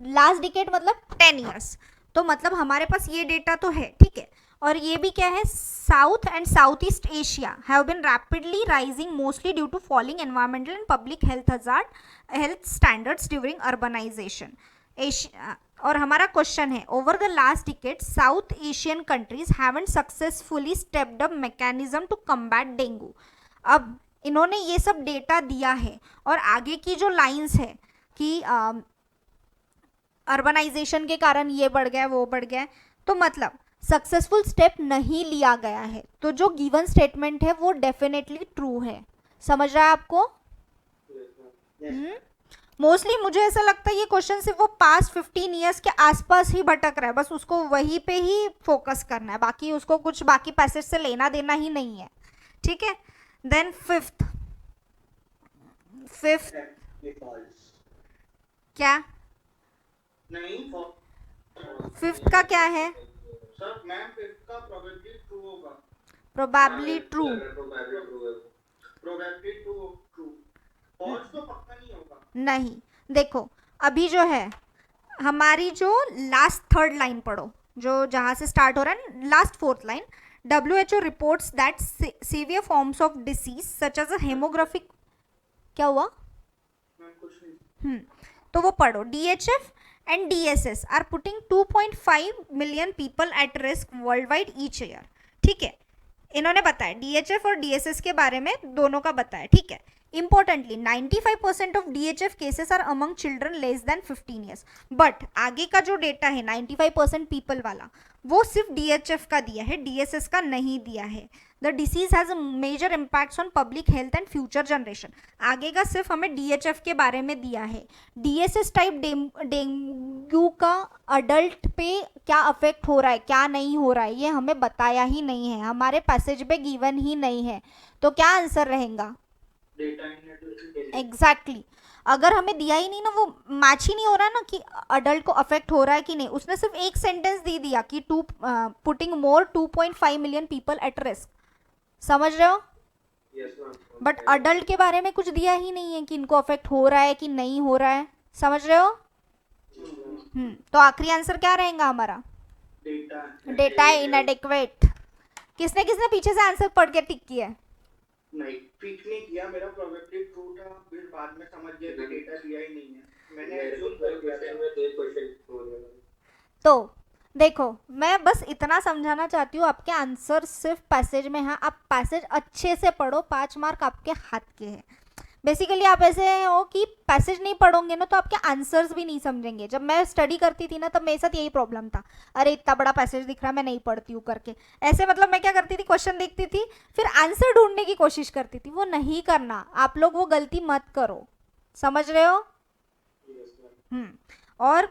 लास्ट डिकेड मतलब 10 ईयर्स, तो मतलब हमारे पास ये डेटा तो है, ठीक है। और ये भी क्या है, south and south east Asia have been rapidly rising mostly due to falling environmental and public health standards during urbanization. और हमारा क्वेश्चन है, over the last decade South Asian countries haven't successfully stepped up mechanism to combat dengue. अब इन्होंने ये सब data दिया है, और आगे की जो लाइंस है कि अर्बनाइजेशन के कारण ये बढ़ गया वो बढ़ गया, तो मतलब सक्सेसफुल स्टेप नहीं लिया गया है, तो जो गिवन स्टेटमेंट है वो डेफिनेटली ट्रू है। समझ रहा है आपको? मोस्टली मुझे ऐसा लगता है ये क्वेश्चन सिर्फ वो पास्ट 15 ईयर्स के आसपास ही भटक रहा है, बस उसको वहीं पे ही फोकस करना है, बाकी उसको कुछ बाकी पैसेज से लेना देना ही नहीं है, ठीक है। देन फिफ्थ क्या, नहीं फिफ्थ का क्या है? सर मैम फिफ्थ का प्रोबेबली ट्रू होगा। Probably true, probably true false तो पक्का नहीं होगा। नहीं, देखो अभी जो है हमारी जो लास्ट थर्ड लाइन पढ़ो, जो जहाँ से स्टार्ट हो रहा है, last fourth line, WHO reports that severe forms of disease such as a haemorrhagic, क्या हुआ? तो वो पढ़ो, DHF and DSS are putting 2.5 million people at risk worldwide each year, ठीक है। इन्होंने बताया DHF और DSS के बारे में, दोनों का बताया, ठीक है। Importantly 95% of DHF cases are among children less than 15 years, but आगे का जो डेटा है 95% पीपल वाला, वो सिर्फ DHF का दिया है, DSS का नहीं दिया है। The disease has major impacts on public health and future generation, आगे का सिर्फ हमें DHF के बारे में दिया है। DSS टाइप डेंगू का अडल्ट पे क्या अफेक्ट हो रहा है क्या नहीं हो रहा है ये हमें बताया ही नहीं है, हमारे पैसेज पे गिवन ही नहीं है, तो क्या आंसर रहेगा? एग्जैक्टली अगर हमें दिया ही नहीं ना, वो मैच ही नहीं हो रहा है ना कि अडल्ट को अफेक्ट हो रहा है कि नहीं। उसने सिर्फ एक सेंटेंस दे दिया कि putting more 2.5 million people at risk, समझ रहे हो? बट अडल्ट के बारे में कुछ दिया ही नहीं है कि इनको अफेक्ट हो रहा है कि नहीं हो रहा है, समझ रहे हो? तो आखिरी आंसर क्या रहेगा हमारा? डेटा इनएडिक्वेट। किसने किसने पीछे से आंसर पढ़ के टिक किया है? नहीं पिक नहीं किया, मेरा प्रोबेबली ट्रू था, फिर बाद में समझ गया कि डेटा दिया ही नहीं है, मैंने एज्यूम कर दिया। तो देखो मैं बस इतना समझाना चाहती हूँ, आपके आंसर सिर्फ पैसेज में है, आप पैसेज अच्छे से पढ़ो, 5 मार्क आपके हाथ के हैं। बेसिकली आप ऐसे हो कि पैसेज नहीं पढ़ोगे ना तो आपके आंसर्स भी नहीं समझेंगे। जब मैं स्टडी करती थी ना तब मेरे साथ यही प्रॉब्लम था, अरे इतना बड़ा पैसेज दिख रहा है मैं नहीं पढ़ती हूँ करके, ऐसे मतलब मैं क्या करती थी, क्वेश्चन देखती थी फिर आंसर ढूंढने की कोशिश करती थी, वो नहीं करना, आप लोग वो गलती मत करो, समझ रहे हो? और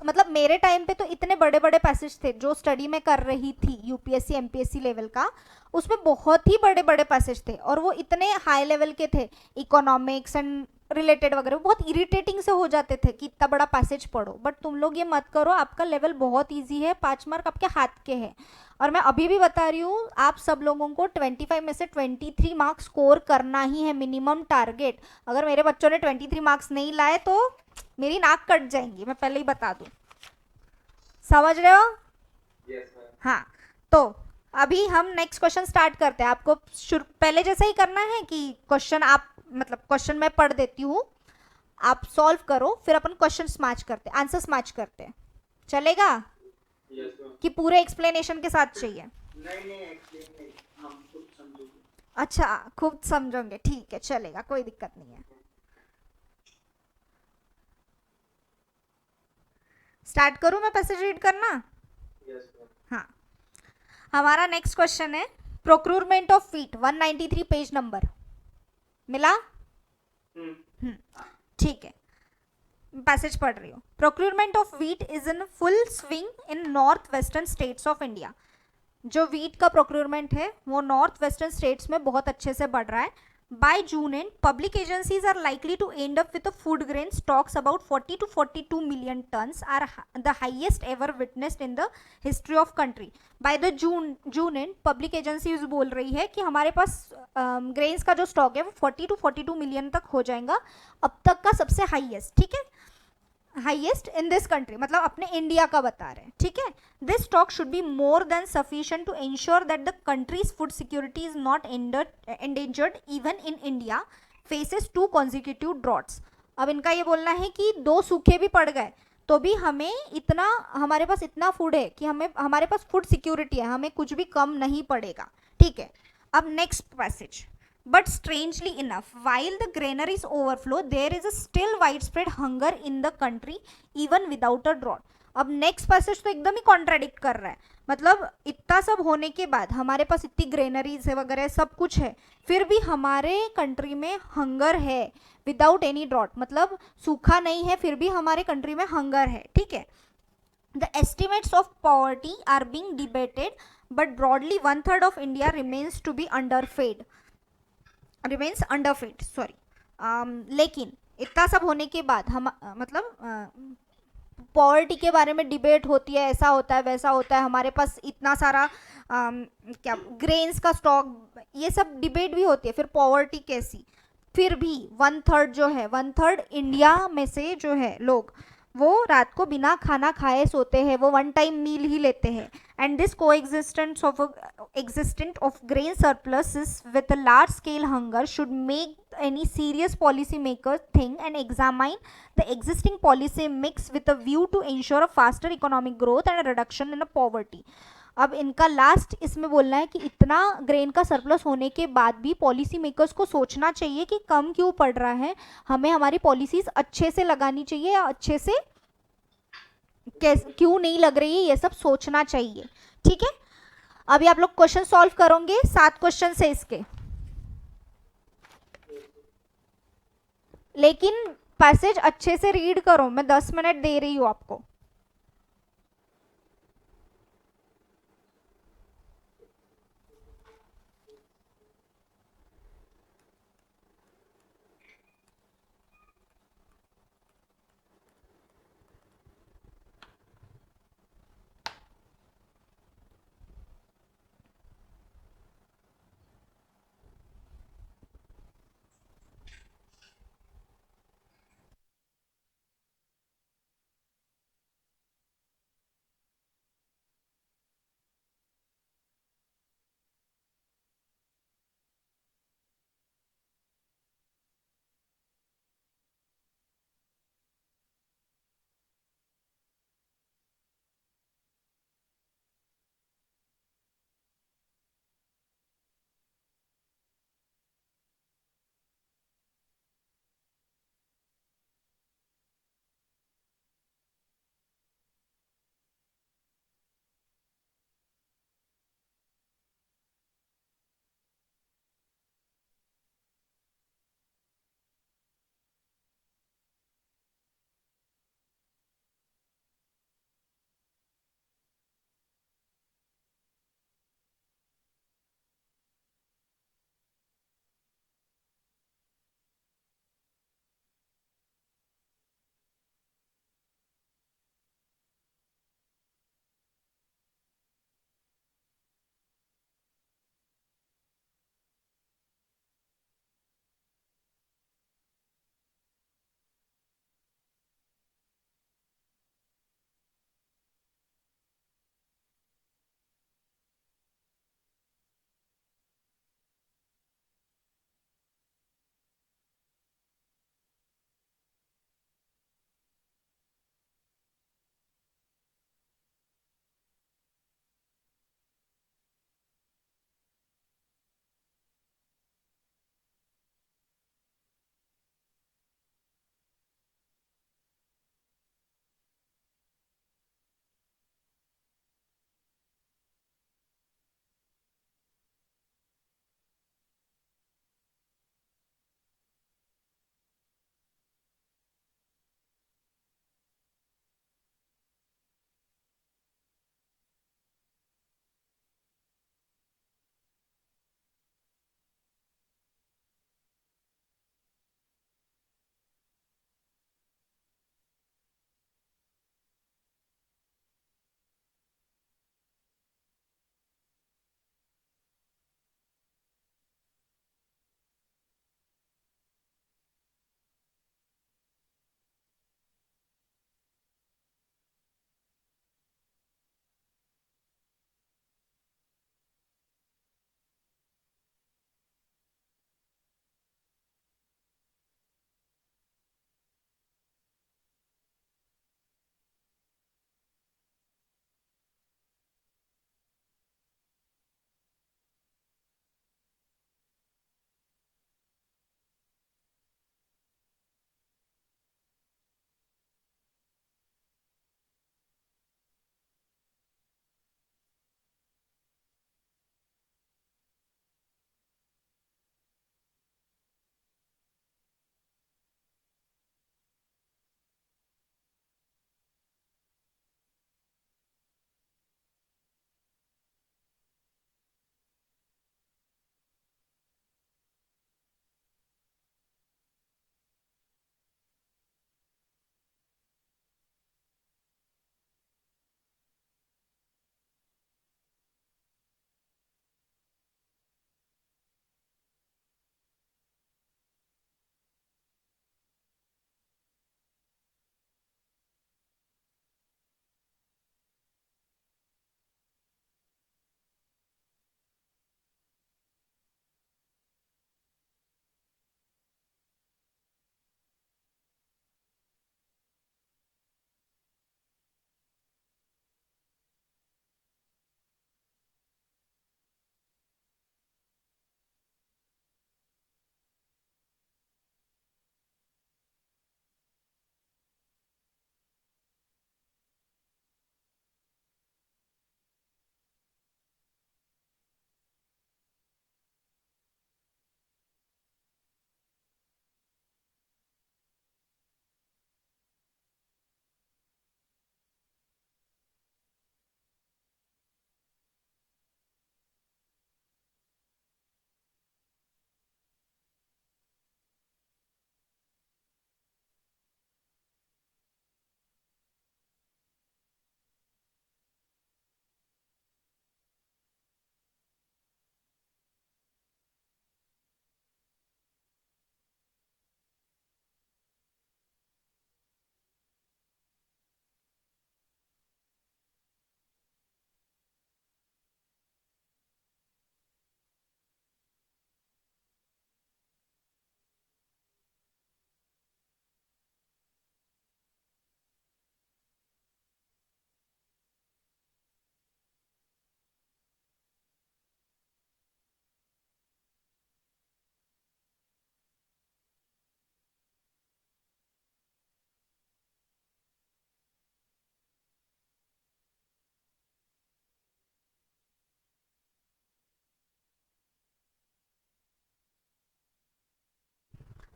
मतलब मेरे टाइम पे तो इतने बड़े बड़े पैसेज थे, जो स्टडी में कर रही थी यूपीएससी एमपीएससी लेवल का, उसमें बहुत ही बड़े बड़े पैसेज थे और वो इतने हाई लेवल के थे, इकोनॉमिक्स एंड रिलेटेड वगैरह, बहुत इरिटेटिंग से हो जाते थे कि इतना बड़ा पैसेज पढ़ो। बट तुम लोग ये मत करो, आपका लेवल बहुत ईजी है, 5 मार्क आपके हाथ के हैं। और मैं अभी भी बता रही हूँ, आप सब लोगों को 25 में से 23 मार्क्स स्कोर करना ही है, मिनिमम टारगेट। अगर मेरे बच्चों ने 23 मार्क्स नहीं लाए तो मेरी नाक कट जाएंगी, मैं पहले ही बता दूँ, समझ रहे हो? Yes ma'am. हाँ, तो अभी हम नेक्स्ट क्वेश्चन स्टार्ट करते हैं। आपको पहले जैसा ही करना है कि क्वेश्चन आप मतलब क्वेश्चन मैं पढ़ देती हूँ, आप सॉल्व करो, फिर अपन क्वेश्चन मैच करते हैं, आंसर्स मैच करते हैं, चलेगा? Yes ma'am. कि पूरे एक्सप्लेनेशन के साथ चाहिए? नहीं नहीं एक्सप्लेन नहीं, हम खुद समझोगे। अच्छा, खूब समझोगे, ठीक है, चलेगा, कोई दिक्कत नहीं है। स्टार्ट करूं मैं पैसेज रीड करना? Yes ma'am. हाँ, हमारा नेक्स्ट क्वेश्चन है procurement of wheat, 193 page number मिला? ठीक है, पैसेज पढ़ रही हूँ। Procurement of wheat is in full swing in north western states of India. जो व्हीट का प्रोक्यूरमेंट है वो नॉर्थ वेस्टर्न स्टेट्स में बहुत अच्छे से बढ़ रहा है। By June end public agencies are likely to end up with food grain stocks about 40 to 42 million tons are the highest ever witnessed in the history of country. By the June end public agencies बोल रही है कि हमारे पास grains का जो stock है वो 40 to 42 million तक हो जाएगा, अब तक का सबसे हाईएस्ट, ठीक है, हाईएस्ट इन दिस कंट्री, मतलब अपने इंडिया का बता रहे हैं, ठीक है। This stock should be more than sufficient to ensure that the country's food security is not endangered even in India faces 2 consecutive droughts. अब इनका ये बोलना है कि 2 सूखे भी पड़ गए तो भी हमें इतना, हमारे पास इतना फूड है कि हमें, हमारे पास फूड सिक्योरिटी है, हमें कुछ भी कम नहीं पड़ेगा, ठीक है। अब next passage, but strangely enough, while the granaries overflow, there is a still widespread hunger in the country even without a drought. अब नेक्स्ट पैसेज तो एकदम ही कॉन्ट्राडिक्ट कर रहा है, मतलब इतना सब होने के बाद हमारे पास इतनी ग्रेनरीज है वगैरह सब कुछ है, फिर भी हमारे कंट्री में हंगर है विदाउट एनी ड्रॉट, मतलब सूखा नहीं है फिर भी हमारे कंट्री में हंगर है, ठीक है। The estimates of poverty are being debated, but broadly 1/3 of India remains to be underfed. Remains underfit, sorry. लेकिन इतना सब होने के बाद हम मतलब पॉवर्टी के बारे में डिबेट होती है, ऐसा होता है वैसा होता है, हमारे पास इतना सारा क्या ग्रेन्स का स्टॉक, ये सब डिबेट भी होती है, फिर पॉवर्टी कैसी, फिर भी 1/3 जो है, 1/3 इंडिया में से जो है लोग वो रात को बिना खाना खाए सोते हैं, वो 1 टाइम मील ही लेते हैं। एंड दिस को existence of grain surpluses with a large scale hunger should make any serious policy maker think and examine the existing policy mix with a view to ensure a faster economic growth and a reduction in poverty. अब इनका last इसमें बोलना है कि इतना grain का surplus होने के बाद भी पॉलिसी मेकर्स को सोचना चाहिए कि कम क्यों पड़ रहा है, हमें हमारी पॉलिसीज अच्छे से लगानी चाहिए या अच्छे से क्यों नहीं लग रही है, ये सब सोचना चाहिए, ठीक है। अभी आप लोग क्वेश्चन सॉल्व करोगे, 7 क्वेश्चन है इसके, लेकिन पैसेज अच्छे से रीड करो, मैं 10 मिनट दे रही हूं आपको।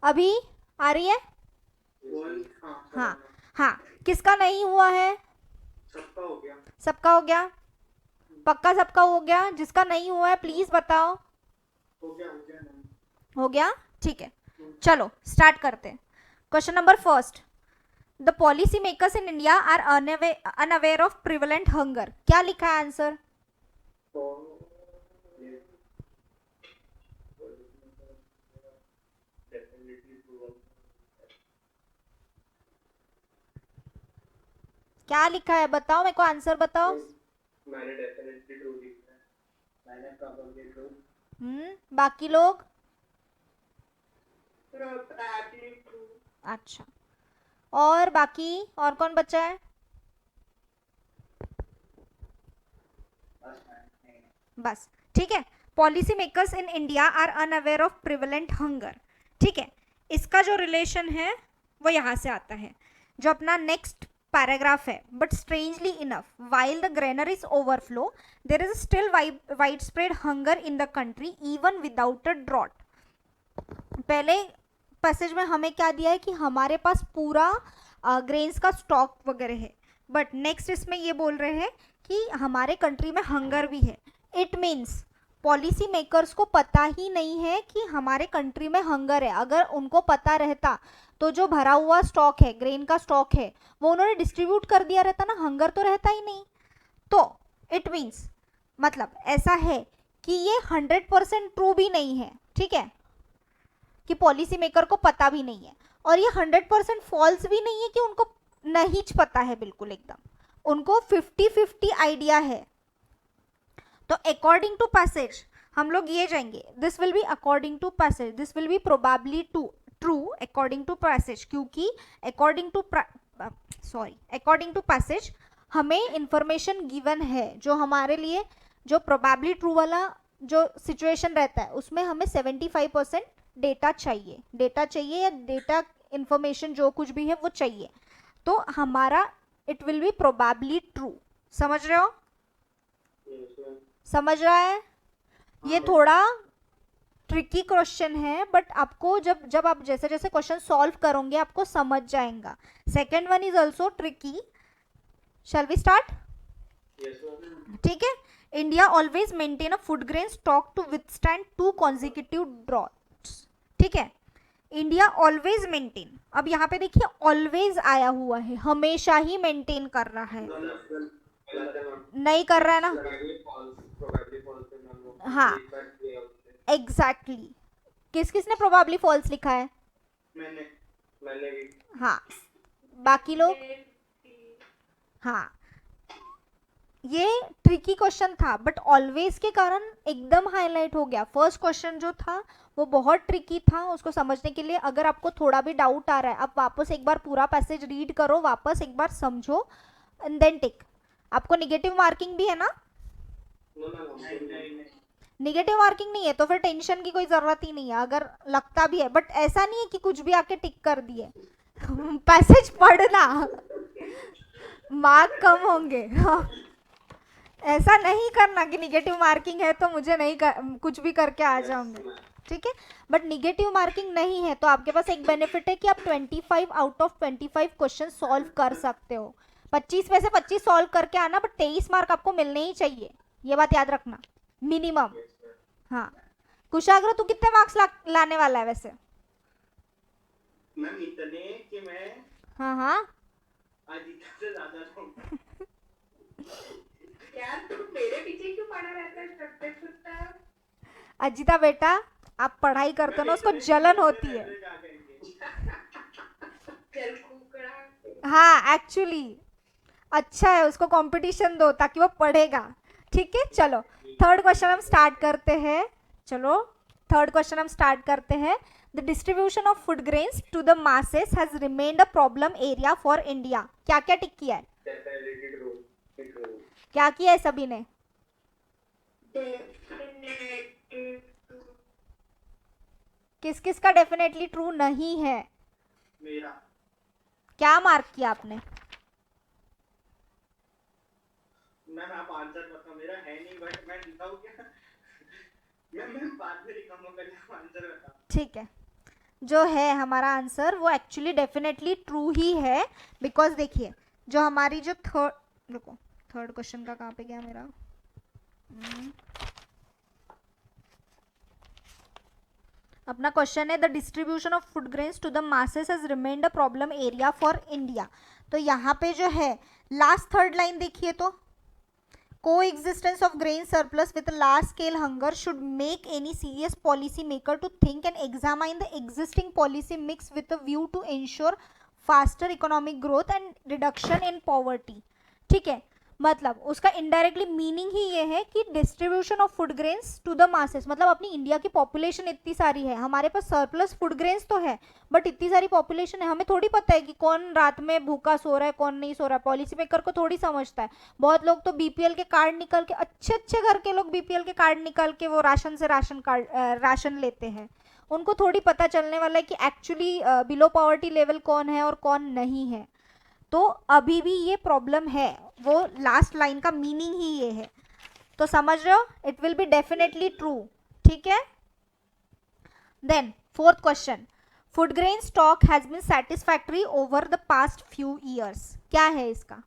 अभी आ रही है? वही, हाँ हाँ, किसका नहीं हुआ है? सबका हो गया। सबका हो गया? पक्का सबका हो गया? जिसका नहीं हुआ है प्लीज बताओ। हो गया नहीं। हो गया, ठीक है। चलो स्टार्ट करते हैं। Question number first, the policy makers in India are unaware of prevalent hunger. क्या लिखा है आंसर? क्या लिखा है बताओ, मेरे को आंसर बताओ। मैंने डेफिनेटली ट्रू लिखा है। मैंने प्रोबेबली ट्रू। बाकी लोग? Probably true. अच्छा, और बाकी और कौन बचा है? बस, ठीक है। Policy makers in India are unaware of prevalent hunger, ठीक है। इसका जो रिलेशन है वो यहाँ से आता है, जो अपना नेक्स्ट पैराग्राफ है। But strangely enough, while the granaries overflow, there is still wide spread hunger in the country even without a drought. पहले पैसेज में हमें क्या दिया है कि हमारे पास पूरा ग्रेन्स का स्टॉक वगैरह है, बट नेक्स्ट इसमें ये बोल रहे हैं कि हमारे कंट्री में हंगर भी है। इट मीन्स पॉलिसी मेकर्स को पता ही नहीं है कि हमारे कंट्री में हंगर है। अगर उनको पता रहता तो जो भरा हुआ स्टॉक है, ग्रेन का स्टॉक है, वो उन्होंने डिस्ट्रीब्यूट कर दिया रहता ना, हंगर तो रहता ही नहीं। तो इट मीन्स मतलब ऐसा है कि ये 100% ट्रू भी नहीं है, ठीक है, कि पॉलिसी मेकर को पता भी नहीं है, और ये 100% फॉल्स भी नहीं है कि उनको नहीं पता है, बिल्कुल एकदम उनको 50-50 आइडिया है। तो अकॉर्डिंग टू पैसेज हम लोग ये जाएंगे, this will be according to passage, this will be probably true according to passage, क्योंकि अकॉर्डिंग टू पैसेज हमें इंफॉर्मेशन गिवन है, जो हमारे लिए जो प्रोबेबली ट्रू वाला जो सिचुएशन रहता है उसमें हमें 75% डेटा चाहिए या डेटा इंफॉर्मेशन जो कुछ भी है वो चाहिए। तो हमारा it will be probably true. समझ रहे हो? समझ रहा है? ये थोड़ा ट्रिकी क्वेश्चन है, बट आपको जब आप जैसे जैसे क्वेश्चन सॉल्व करोगे आपको समझ जाएगा। Second one is also tricky. Shall we start? ठीक है। India always maintain a food grain stock to withstand 2 consecutive droughts, ठीक है। इंडिया ऑलवेज मेंटेन, अब यहाँ पे देखिए ऑलवेज आया हुआ है, हमेशा ही मेंटेन कर रहा है, नहीं कर रहा है ना? हाँ एग्जैक्टली किस किसने प्रोबेबली फॉल्स लिखा है? मैंने भी। हाँ, बाकी लोग? हाँ, ये ट्रिकी क्वेश्चन था, बट ऑलवेज के कारण एकदम हाईलाइट हो गया। फर्स्ट क्वेश्चन जो था वो बहुत ट्रिकी था, उसको समझने के लिए अगर आपको थोड़ा भी डाउट आ रहा है, आप वापस एक बार पूरा पैसेज रीड करो, वापस एक बार समझो एंड देन टिक। आपको निगेटिव मार्किंग भी है ना? निगेटिव मार्किंग नहीं है तो फिर टेंशन की कोई जरूरत ही नहीं है, अगर लगता भी है, बट ऐसा नहीं है कि कुछ भी आके टिक कर दिए। पैसेज पढ़ना, मार्क कम होंगे। ऐसा नहीं करना कि निगेटिव मार्किंग है तो मुझे नहीं कुछ भी करके आ जाऊंगे, ठीक है। बट निगेटिव मार्किंग नहीं है तो आपके पास एक बेनिफिट है कि आप 25 आउट ऑफ 25 क्वेश्चन सॉल्व कर सकते हो। 25 में से 25 सॉल्व करके आना, बट 23 मार्क आपको मिलने ही चाहिए, ये बात याद रखना, मिनिमम। हाँ, कुशाग्र तू कितने मार्क्स लाने वाला है वैसे? मैम इतने कि मैं हाँ अजीता से ज्यादा दूंगा। यार तू मेरे पीछे क्यों पड़ा रहता है सबसे सुनता? अजीता बेटा, आप पढ़ाई करते हो ना, उसको जलन होती है। चल कुकड़ा। हाँ एक्चुअली अच्छा है, उसको कंपटीशन दो ताकि वो पढ़ेगा, ठीक है। चलो थर्ड क्वेश्चन हम स्टार्ट करते हैं। The distribution of food grains to the masses has remained a problem area for India. क्या क्या टिक किया है? क्या किया है सभी ने? किस किस का डेफिनेटली ट्रू नहीं है? मेरा। क्या मार्क किया आपने? मैम आप आंसर बताओ, मेरा है नहीं, बट मैं लिखाऊं क्या? मैं बाद में लिखाऊंगा, पहले आप आंसर बताओ। ठीक है, जो है हमारा आंसर वो एक्चुअली डेफिनेटली ट्रू ही है, बिकॉज देखिए जो हमारी जो थर्ड क्वेश्चन का कहाँ पे गया मेरा, अपना क्वेश्चन है the distribution of food grains to the masses has remained a problem area for India. तो यहाँ पे जो है लास्ट थर्ड लाइन देखिए तो coexistence of grain surplus with a large scale hunger should make any serious policy maker to think and examine the existing policy mix with a view to ensure faster economic growth and reduction in poverty। ठीक है, मतलब उसका indirectly meaning ही ये है कि distribution of food grains to the masses, मतलब अपनी इंडिया की पॉपुलेशन इतनी सारी है, हमारे पास सरप्लस फूड ग्रेन्स तो है बट इतनी सारी पॉपुलेशन है, हमें थोड़ी पता है कि कौन रात में भूखा सो रहा है कौन नहीं सो रहा है, पॉलिसी मेकर को थोड़ी समझता है। बहुत लोग तो बीपीएल के कार्ड निकल के, अच्छे अच्छे घर के लोग बीपीएल के कार्ड निकल के वो राशन से राशन लेते हैं, उनको थोड़ी पता चलने वाला है कि एक्चुअली बिलो पॉवर्टी लेवल कौन है और कौन नहीं है। तो अभी भी ये प्रॉब्लम है, वो लास्ट लाइन का मीनिंग ही ये है, तो समझ रहे हो, it will be definitely true. ठीक है, then fourth question, food grain stock has been satisfactory over the past few years, क्या है इसका?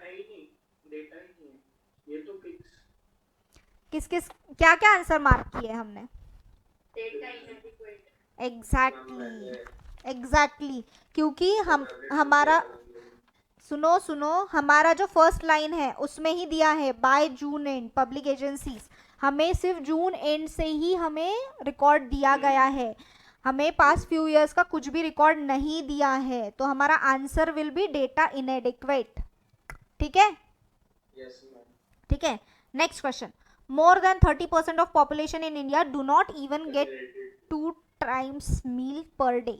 है ही नहीं, डेटा ही नहीं है, ये तो किस किस क्या क्या आंसर मार्क किए हमने? Data inadequate. एग्जैक्टली क्योंकि हमारा सुनो हमारा जो फर्स्ट लाइन है उसमें ही दिया है by June end public agencies, हमें सिर्फ जून एंड से ही हमें रिकॉर्ड दिया गया है, हमें पास्ट फ्यू इयर्स का कुछ भी रिकॉर्ड नहीं दिया है, तो हमारा answer will be data inadequate. ठीक है, ठीक है, next question, more than 30% of population in India do not even get 2 times meal per day,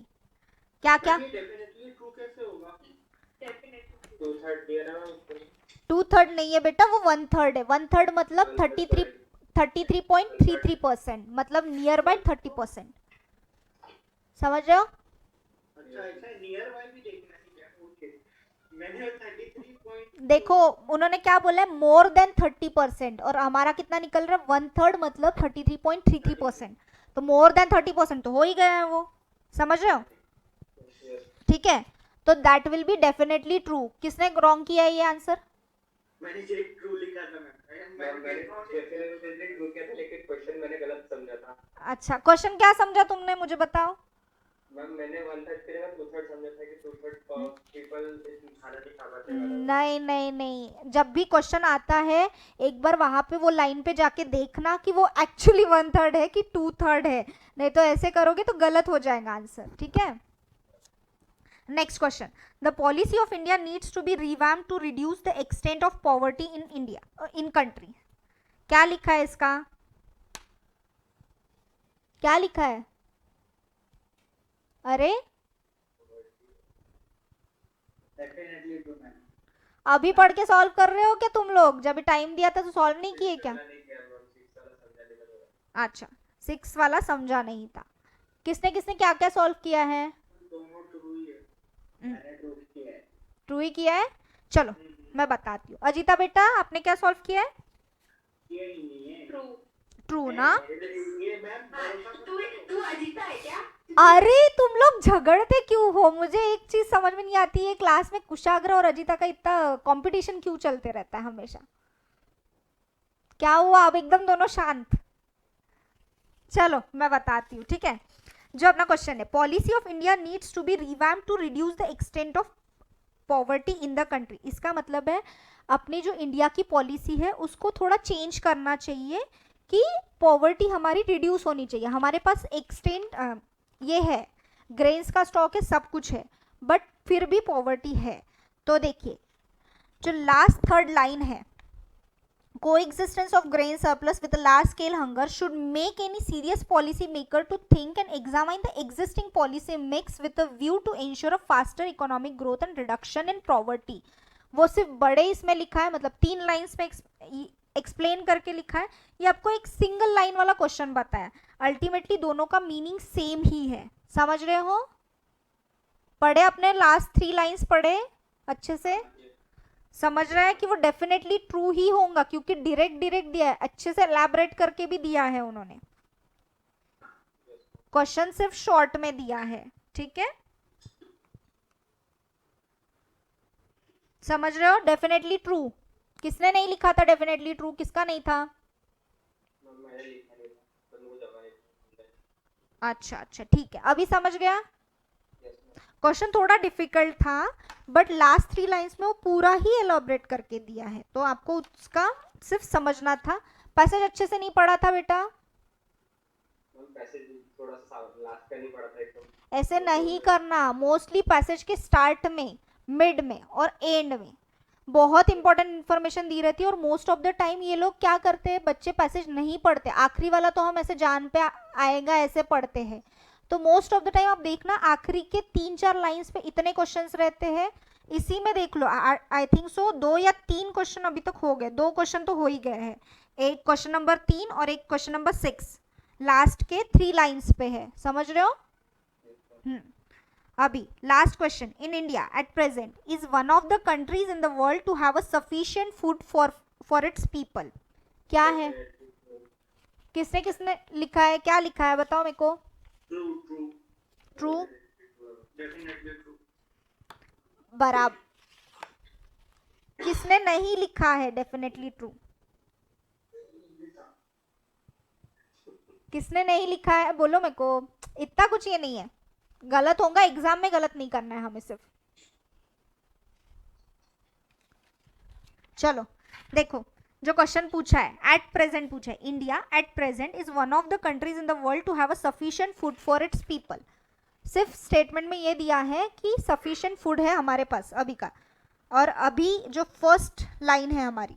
क्या क्या? डेफिनेटली ट्रू कैसे होगा? Definitely. 2/3 दिया ना उसको। 2/3 नहीं है बेटा, वो 1/3 है, 1/3 मतलब 33.33%, मतलब नियर बाय 30%, समझ रहे हो? अच्छा ऐसा नियर बाय भी देखना है क्या? ओके, मैंने 33 देखो उन्होंने क्या बोला है, मोर देन 30%, और हमारा कितना निकल रहा है 1/3 मतलब 33.33%, तो मोर देन 30% तो हो ही गया है वो, समझ रहे हो? ठीक है, तो that will be definitely true. किसने रॉन्ग किया है ये आंसर? मैंने सिर्फ ट्रू लिखा था मैंने डेफिनेटली ट्रू किया था, लेकिन क्वेश्चन मैंने गलत समझा था। अच्छा, क्वेश्चन क्या समझा तुमने, मुझे बताओ। मैम मैंने 1/3 के जगह 2/3 समझा था कि 2/3 पीपल खाना नहीं खा पाते। नहीं नहीं नहीं, जब भी क्वेश्चन आता है एक बार वहां पे वो लाइन पे जाके देखना कि वो एक्चुअली 1/3 है कि 2/3 है, नहीं तो ऐसे करोगे तो गलत हो जाएगा आंसर। ठीक है, next question, the policy of India needs to be revamped to reduce the extent of poverty in India in country, क्या लिखा है इसका? क्या लिखा है? अरे डेफिनेटली ट्रू मैम। अभी पढ़ के सॉल्व कर रहे हो क्या तुम लोग? जब टाइम दिया था तो सॉल्व नहीं किए क्या? अच्छा, 6 वाला समझा नहीं था। किसने किसने क्या क्या सॉल्व किया है? दोनों ट्रू ही है, मैंने ट्रू किया है। ट्रू ही किया है, चलो मैं बताती हूँ। अजीता बेटा आपने क्या सॉल्व किया है? ये ही नहीं है True. ट्रू ना? ये मैम तू अजीता है क्या? अरे तुम लोग झगड़ते क्यों हो? मुझे एक चीज समझ में नहीं आती है, क्लास में कुशाग्र और अजीता का इतना कंपटीशन क्यों चलते रहता है हमेशा? क्या हुआ अब एकदम दोनों शांत? चलो मैं बताती हूँ। ठीक है, जो अपना क्वेश्चन है, policy of India needs to be revamped to reduce the extent of poverty in the country, इसका मतलब है अपनी जो इंडिया की पॉलिसी है उसको थोड़ा चेंज करना चाहिए कि पॉवर्टी हमारी रिड्यूस होनी चाहिए। हमारे पास एक्सटेंट ये है, ग्रेन्स का स्टॉक है, सब कुछ है, बट फिर भी पॉवर्टी है। तो देखिए जो लास्ट थर्ड लाइन है, coexistence of grain surplus with a large scale hunger should make any serious policy maker to think and examine the existing policy mix with a view to ensure a faster economic growth and reduction in poverty। वो सिर्फ बड़े इसमें लिखा है, मतलब 3 lines में explain करके लिखा है, ये आपको एक सिंगल लाइन वाला क्वेश्चन बताया, अल्टीमेटली दोनों का मीनिंग सेम ही है, समझ रहे हो? पढ़े अपने लास्ट 3 लाइन्स पढ़े अच्छे से, समझ रहा है कि वो डेफिनेटली ट्रू ही होगा क्योंकि डायरेक्ट दिया है, अच्छे से एलैबोरेट करके भी दिया है उन्होंने। क्वेश्चन सिर्फ शॉर्ट में दिया है, ठीक है, समझ रहे हो? डेफिनेटली ट्रू किसने नहीं लिखा था? डेफिनेटली ट्रू किसका नहीं था? मैंने लिखा नहीं था, पर मुझे जगह नहीं थी। अच्छा अच्छा ठीक है, अभी समझ गया? क्वेश्चन थोड़ा डिफिकल्ट था बट लास्ट 3 लाइंस में वो पूरा ही एलोबरेट करके दिया है, तो आपको उसका सिर्फ समझना था। पैसेज अच्छे से नहीं पढ़ा था बेटा? पैसेज थोड़ा सा लास्ट का नहीं पढ़ा था एकदम। ऐसे नहीं करना, मोस्टली पैसेज के स्टार्ट में, मिड में और एंड में बहुत इंपॉर्टेंट इन्फॉर्मेशन दी रहती है, और मोस्ट ऑफ द टाइम ये लोग क्या करते हैं, बच्चे पैसेज नहीं पढ़ते। आखिरी वाला तो हम ऐसे जान पे आएगा ऐसे पढ़ते हैं, तो मोस्ट ऑफ द टाइम आप देखना आखिरी के 3-4 लाइंस पे इतने क्वेश्चंस रहते हैं। इसी में देख लो, आई थिंक सो 2 या 3 क्वेश्चन अभी तक हो गए, 2 क्वेश्चन तो हो ही गए हैं, एक क्वेश्चन नंबर 3 और एक क्वेश्चन नंबर 6 लास्ट के 3 लाइंस पे है, समझ रहे हो? अभी last question, in India at present is one of the countries in the world to have a sufficient food for its people. क्या है? किसने किसने लिखा है, क्या लिखा है बताओ मेरे को? True definitely true. बराबर। किसने नहीं लिखा है डेफिनेटली ट्रू? किसने नहीं लिखा है बोलो मेरे को। इतना कुछ ये नहीं है, गलत होगा, एग्जाम में गलत नहीं करना है हमें सिर्फ। चलो देखो, जो क्वेश्चन पूछा है, एट प्रेजेंट पूछा है, India at present is one of the countries in the world to have a sufficient food for its people. सिर्फ स्टेटमेंट में ये दिया है कि सफिशिएंट फूड है हमारे पास अभी का, और अभी जो फर्स्ट लाइन है हमारी,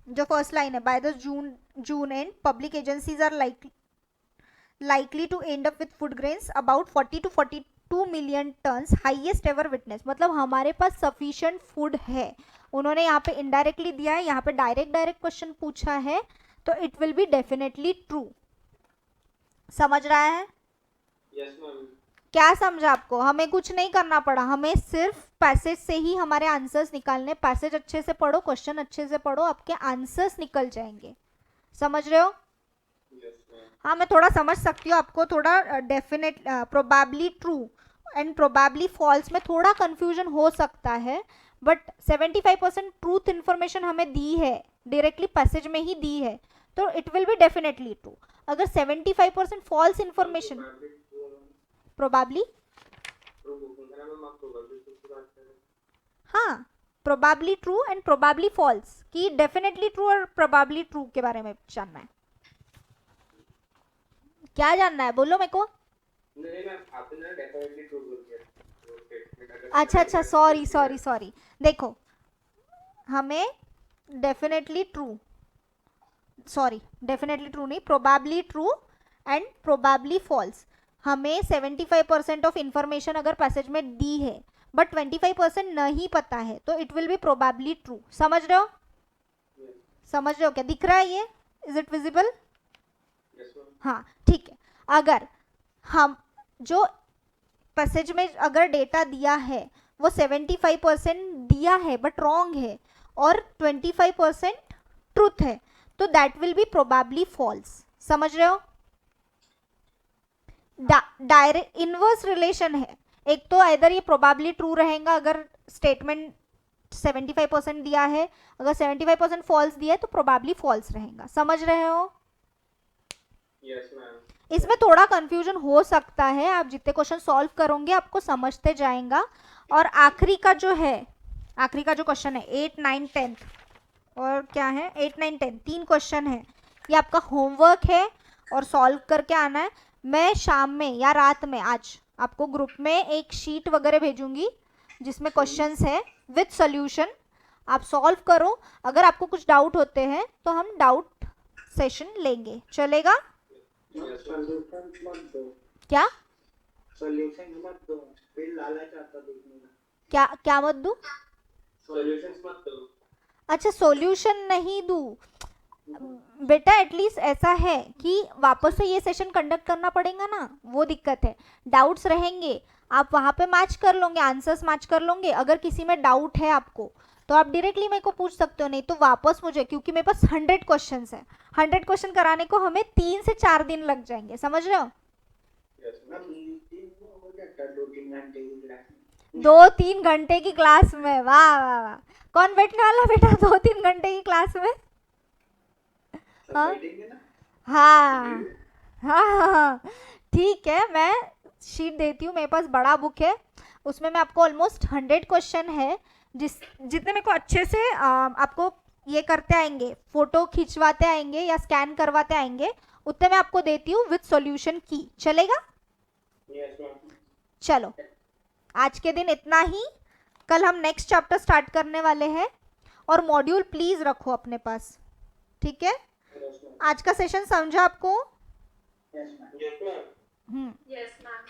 जो फर्स्ट लाइन है, by the June end public agencies are likely to end up with food grains about 40 to 42 million tons, highest ever witness। मतलब हमारे पास sufficient food है। उन्होंने यहाँ पे indirectly दिया है, यहाँ पे direct क्वेश्चन पूछा है, तो it will be definitely true। समझ रहा है? Yes ma'am. क्या समझा आपको? हमें कुछ नहीं करना पड़ा, हमें सिर्फ पैसेज से ही हमारे आंसर्स निकालने। पैसेज अच्छे से पढ़ो, क्वेश्चन अच्छे से पढ़ो, आपके आंसर्स निकल जाएंगे। समझ रहे हो? हाँ, मैं थोड़ा समझ सकती हूँ आपको, थोड़ा definite probably true and probably false में थोड़ा कंफ्यूजन हो सकता है, बट 75% ट्रूथ इन्फॉर्मेशन हमें दी है, डायरेक्टली पैसेज में ही दी है, तो it will be definitely true. अगर 75% फॉल्स इन्फॉर्मेशन, प्रोबेबली, हाँ, probably true and probably false, कि डेफिनेटली ट्रू और प्रोबेबली ट्रू के बारे में जानना है। क्या जानना है बोलो मेरे को? नहीं मैम, आपने डेफिनेटली ट्रू बोल दिया। अच्छा, सॉरी, देखो हमें डेफिनेटली ट्रू नहीं, probably true and probably false, हमें 75% ऑफ इंफॉर्मेशन अगर पैसेज में दी है बट 25% नहीं पता है, तो it will be probably true. समझ रहे हो? समझ रहे हो क्या? दिख रहा है ये? Is it visible? हाँ ठीक है। अगर हम जो पैसेज में अगर डेटा दिया है वो 75% दिया है बट रॉन्ग है और 25% ट्रूथ है, तो that will be probably false. समझ रहे हो? डायरेक्ट इनवर्स रिलेशन है, एक तो इधर ये प्रोबेबली ट्रू रहेगा अगर स्टेटमेंट 75% दिया है, अगर 75% फॉल्स दिया है तो प्रोबेबली फॉल्स रहेगा। समझ रहे हो? Yes ma'am. इसमें थोड़ा कंफ्यूजन हो सकता है, आप जितने क्वेश्चन सॉल्व करोगे आपको समझते जाएगा। और आखिरी का जो क्वेश्चन है 8, 9, 10 और क्या है 8, 9, 10 3 क्वेश्चन है, ये आपका होमवर्क है और सॉल्व करके आना है। मैं शाम में या रात में आज आपको ग्रुप में एक शीट वगैरह भेजूंगी जिसमें क्वेश्चंस है विद सॉल्यूशन, आप सॉल्व करो। अगर आपको कुछ डाउट होते हैं तो हम डाउट सेशन लेंगे, चलेगा? सॉल्यूशन मत दो। क्या सॉल्यूशन मत दो, फिर लालच आता देखने क्या का। क्या मत दूं? सॉल्यूशंस मत दो। अच्छा, सॉल्यूशन नहीं दूं बेटा, एटलीस्ट ऐसा है कि वापस से ये सेशन कंडक्ट करना पड़ेगा ना, वो दिक्कत है। डाउट्स रहेंगे, आप वहाँ पे मैच कर लोगे, आंसर्स मैच कर लोगे। अगर किसी में डाउट है आपको तो आप डायरेक्टली मेरे को पूछ सकते हो, नहीं तो वापस मुझे, क्योंकि मेरे पास 100 क्वेश्चन है, 100 क्वेश्चन कराने को हमें 3 से 4 दिन लग जाएंगे, समझ रहे हो? मैम 2-3 घंटे की क्लास में 2-3 घंटे की क्लास में, वाह वाह वाह। कौन बैठने वाला बेटा 2-3 घंटे की क्लास में? सब हाँ? बैठेंगे ना। हाँ हाँ हाँ, ठीक है, मैं शीट देती हूँ, मेरे पास बड़ा बुक है, उसमें मैं आपको ऑलमोस्ट 100 क्वेश्चन है, जितने मेरे को अच्छे से आपको ये करते आएंगे, फोटो खिंचवाते आएंगे या स्कैन करवाते आएंगे, उतने मैं आपको देती हूँ विद सॉल्यूशन की, चलेगा? Yes ma'am. चलो, आज के दिन इतना ही, कल हम नेक्स्ट चैप्टर स्टार्ट करने वाले हैं, और मॉड्यूल प्लीज रखो अपने पास, ठीक है? Yes ma'am. आज का सेशन समझा आपको? Yes ma'am. Yes, ma'am.